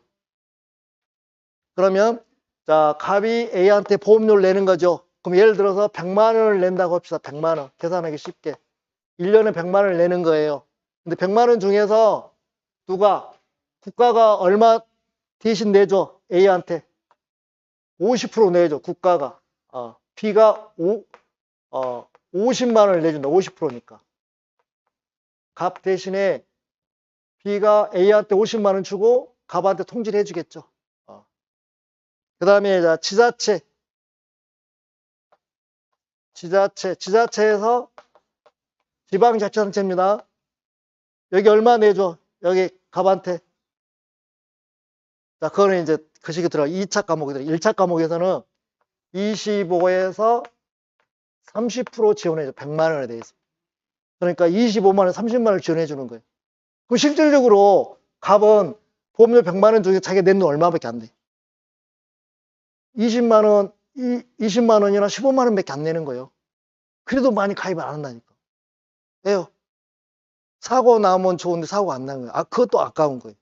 그러면 자, 갑이 A한테 보험료를 내는 거죠. 그럼 예를 들어서 100만 원을 낸다고 합시다. 100만 원. 계산하기 쉽게. 1년에 100만 원을 내는 거예요. 근데 100만 원 중에서 누가 국가가 얼마 대신 내줘? A한테 50% 내줘. 국가가. B가 50만 원을 내준다. 50%니까. 갑 대신에 B가 A한테 50만 원 주고 갑한테 통지를 해주겠죠. 그 다음에 지자체에서 지방자치단체입니다. 여기 얼마 내줘? 여기 갑한테. 자, 그거는 이제 그 시기 들어. 2차 과목이 들어. 1차 과목에서는 25에서 30% 지원해줘. 100만 원에 대해서. 그러니까 25만 원, 30만 원을 지원해 주는 거예요. 그럼 실질적으로 갑은 보험료 100만 원 중에 자기가 낸 돈 얼마밖에 안 돼. 20만 원이나 15만 원밖에 안 내는 거예요. 그래도 많이 가입을 안 한다니까. 왜요? 사고 나면 좋은데 사고 안 나는 거예요. 그것도 아까운 거예요.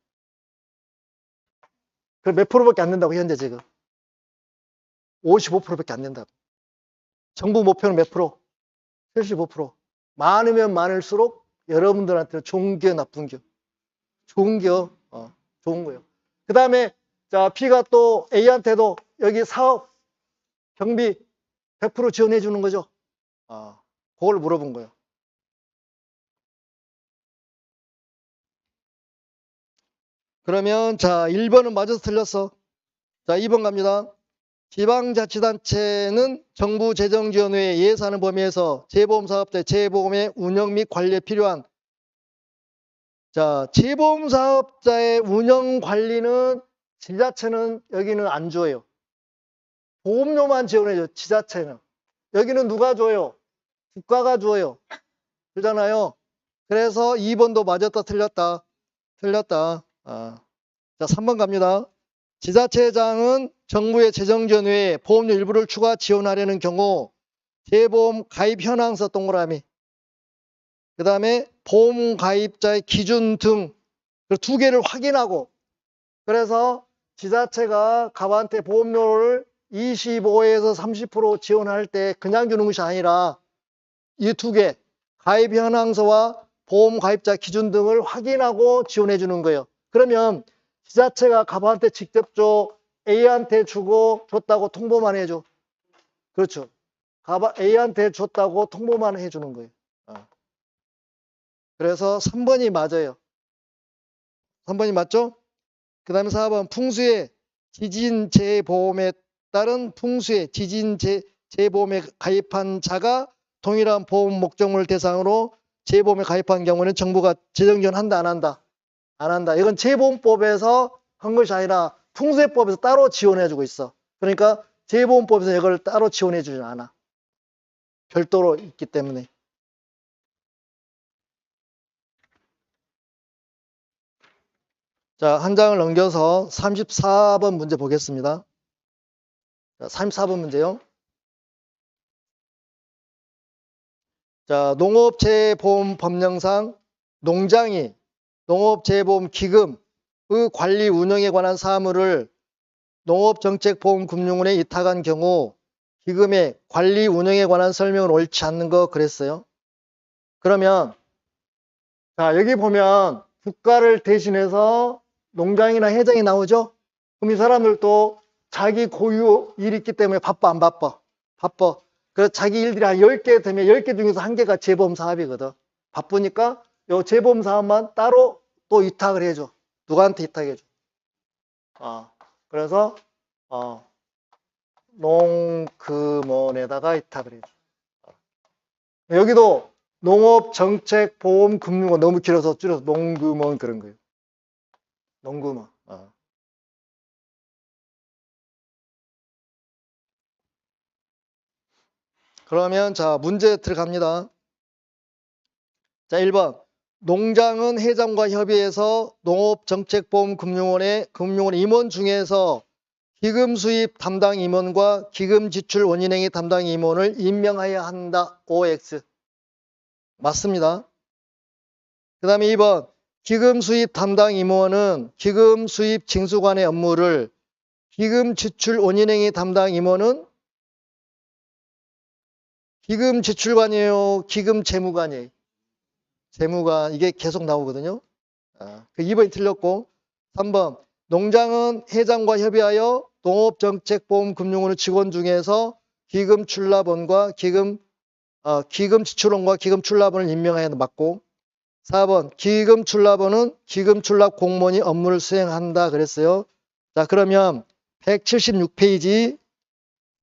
그럼 몇 프로밖에 안 낸다고 현재 지금? 55%밖에 안 낸다고. 정부 목표는 몇 프로? 75%. 많으면 많을수록 여러분들한테는 좋은 기업, 나쁜 기업. 좋은 기업, 좋은 거예요. 그 다음에 자, B가 또 A한테도 여기 사업 경비 100% 지원해 주는 거죠. 그걸 물어본 거예요. 그러면 자, 1번은 맞아서 틀렸어. 자, 2번 갑니다. 지방자치단체는 정부 재정지원 외에 예산을 범위해서 재보험사업자의 재보험의 운영 및 관리에 필요한 자, 재보험사업자의 운영 관리는 지자체는 여기는 안 줘요. 보험료만 지원해줘. 지자체는. 여기는 누가 줘요? 국가가 줘요. 그러잖아요. 그래서 2번도 맞았다 틀렸다. 틀렸다. 자, 3번 갑니다. 지자체장은 정부의 재정지원 외에 보험료 일부를 추가 지원하려는 경우 재보험 가입 현황서 동그라미 그 다음에 보험 가입자의 기준 등 두 개를 확인하고 그래서 지자체가 갑한테 보험료를 25에서 30% 지원할 때 그냥 주는 것이 아니라 이 두 개 가입 현황서와 보험 가입자 기준 등을 확인하고 지원해 주는 거예요. 그러면 지자체가 갑한테 직접 줘, A한테 주고 줬다고 통보만 해줘. 그렇죠. A한테 줬다고 통보만 해주는 거예요. 그래서 3번이 맞아요. 3번이 맞죠? 그 다음에 4번 풍수의 지진재해보험에 따른 풍수의 지진재해보험에 가입한 자가 동일한 보험 목적물 대상으로 재보험에 가입한 경우는 정부가 재정지원한다 안 한다? 안 한다. 이건 재보험법에서 한 것이 아니라 풍수해법에서 따로 지원해주고 있어. 그러니까 재보험법에서 이걸 따로 지원해주지 않아. 별도로 있기 때문에. 자, 한 장을 넘겨서 34번 문제 보겠습니다. 자, 34번 문제요. 자, 농업재해보험 법령상 농장이 농업재해보험기금의 관리 운영에 관한 사무를 농업정책보험금융원에 위탁한 경우 기금의 관리 운영에 관한 설명은 옳지 않는 거 그랬어요. 그러면 자, 여기 보면 국가를 대신해서 농장이나 회장이 나오죠? 그럼 이 사람들도 자기 고유 일이 있기 때문에 바빠 안 바빠? 바빠. 그래서 자기 일들이 한 10개 되면 10개 중에서 한 개가 재보험 사업이거든. 바쁘니까 요 재보험 사업만 따로 또 위탁을 해줘. 누구한테 위탁해줘? 그래서 농금원에다가 있다 그래요. 여기도 농업정책보험금융원 너무 길어서 줄여서 농금원 그런 거예요. 농금원. 그러면 자 문제 들어갑니다. 자 1번 농장은 회장과 협의해서 농업정책보험금융원의 임원 중에서 기금 수입 담당 임원과 기금 지출 원인행위 담당 임원을 임명하여야 한다. OX. 맞습니다. 그 다음에 2번 기금 수입 담당 임원은 기금 수입 징수관의 업무를 기금 지출 원인행위 담당 임원은 기금 지출관이에요. 기금 재무관이에요. 재무관. 이게 계속 나오거든요. 그 2번이 틀렸고 3번 농장은 회장과 협의하여 농업정책보험금융원의 직원 중에서 기금 출납원과 기금 지출원과 기금 출납원을 임명하여 맞고 4번 기금 출납원은 기금 출납 공무원이 업무를 수행한다 그랬어요. 자 그러면 176페이지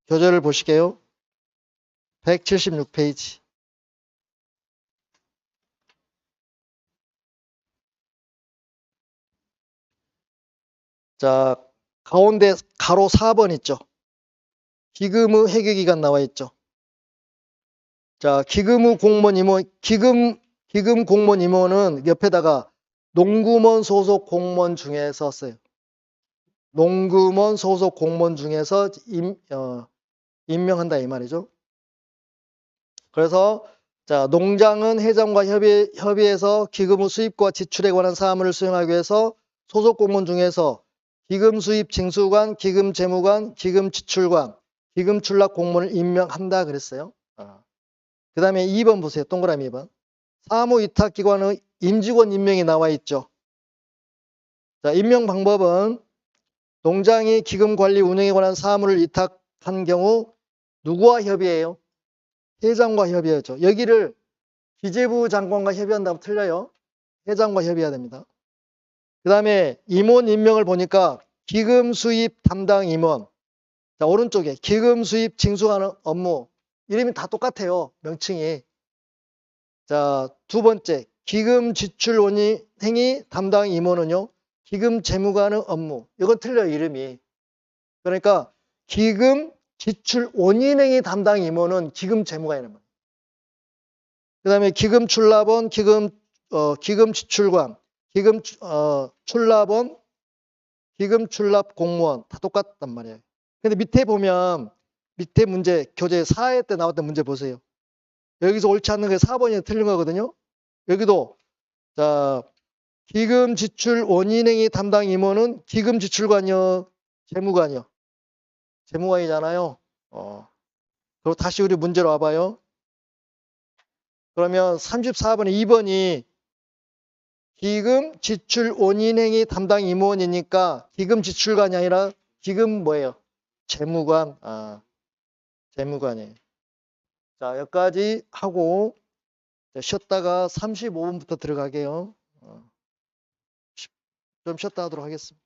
교재를 보실게요. 176페이지. 자 가운데 가로 4번 있죠. 기금의 해결기간 나와 있죠. 자 기금의 공무원 임원 기금 공무원 임원은 옆에다가 농금원 소속 공무원 중에서 써요. 농금원 소속 공무원 중에서 임명한다 이 말이죠. 그래서 자 농장은 회장과 협의해서 기금의 수입과 지출에 관한 사무를 수행하기 위해서 소속 공무원 중에서 기금 수입 징수관, 기금 재무관, 기금 지출관, 기금 출납 공무원을 임명한다 그랬어요. 그 다음에 2번 보세요. 동그라미 2번. 사무위탁기관의 임직원 임명이 나와 있죠. 자, 임명 방법은 농장이 기금 관리 운영에 관한 사무를 위탁한 경우 누구와 협의해요? 회장과 협의하죠. 여기를 기재부 장관과 협의한다면 틀려요. 회장과 협의해야 됩니다. 그 다음에 임원 임명을 보니까 기금 수입 담당 임원. 자, 오른쪽에 기금 수입 징수하는 업무. 이름이 다 똑같아요. 명칭이. 자, 두 번째 기금 지출 원인행위 담당 임원은요. 기금 재무관의 업무. 이건 틀려요. 이름이. 그러니까 기금 지출 원인행위 담당 임원은 기금 재무관이란 말이에요. 그 다음에 기금 출납원, 기금 지출관, 기금 출납원, 기금 출납 공무원 다 똑같단 말이에요. 근데 밑에 보면 밑에 문제 교재 4회 때 나왔던 문제 보세요. 여기서 옳지 않는 게 4번이 틀린 거거든요. 여기도 자 기금 지출 원인행위 담당 임원은 기금 지출관이요, 재무관이요. 재무관이잖아요. 그리고 다시 우리 문제로 와봐요. 그러면 34번에 2번이 기금 지출 원인행위 담당 임원이니까 기금 지출관이 아니라 기금 뭐예요? 재무관. 재무관이에요. 자, 여기까지 하고 쉬었다가 35분부터 들어가게요. 좀 쉬었다 하도록 하겠습니다.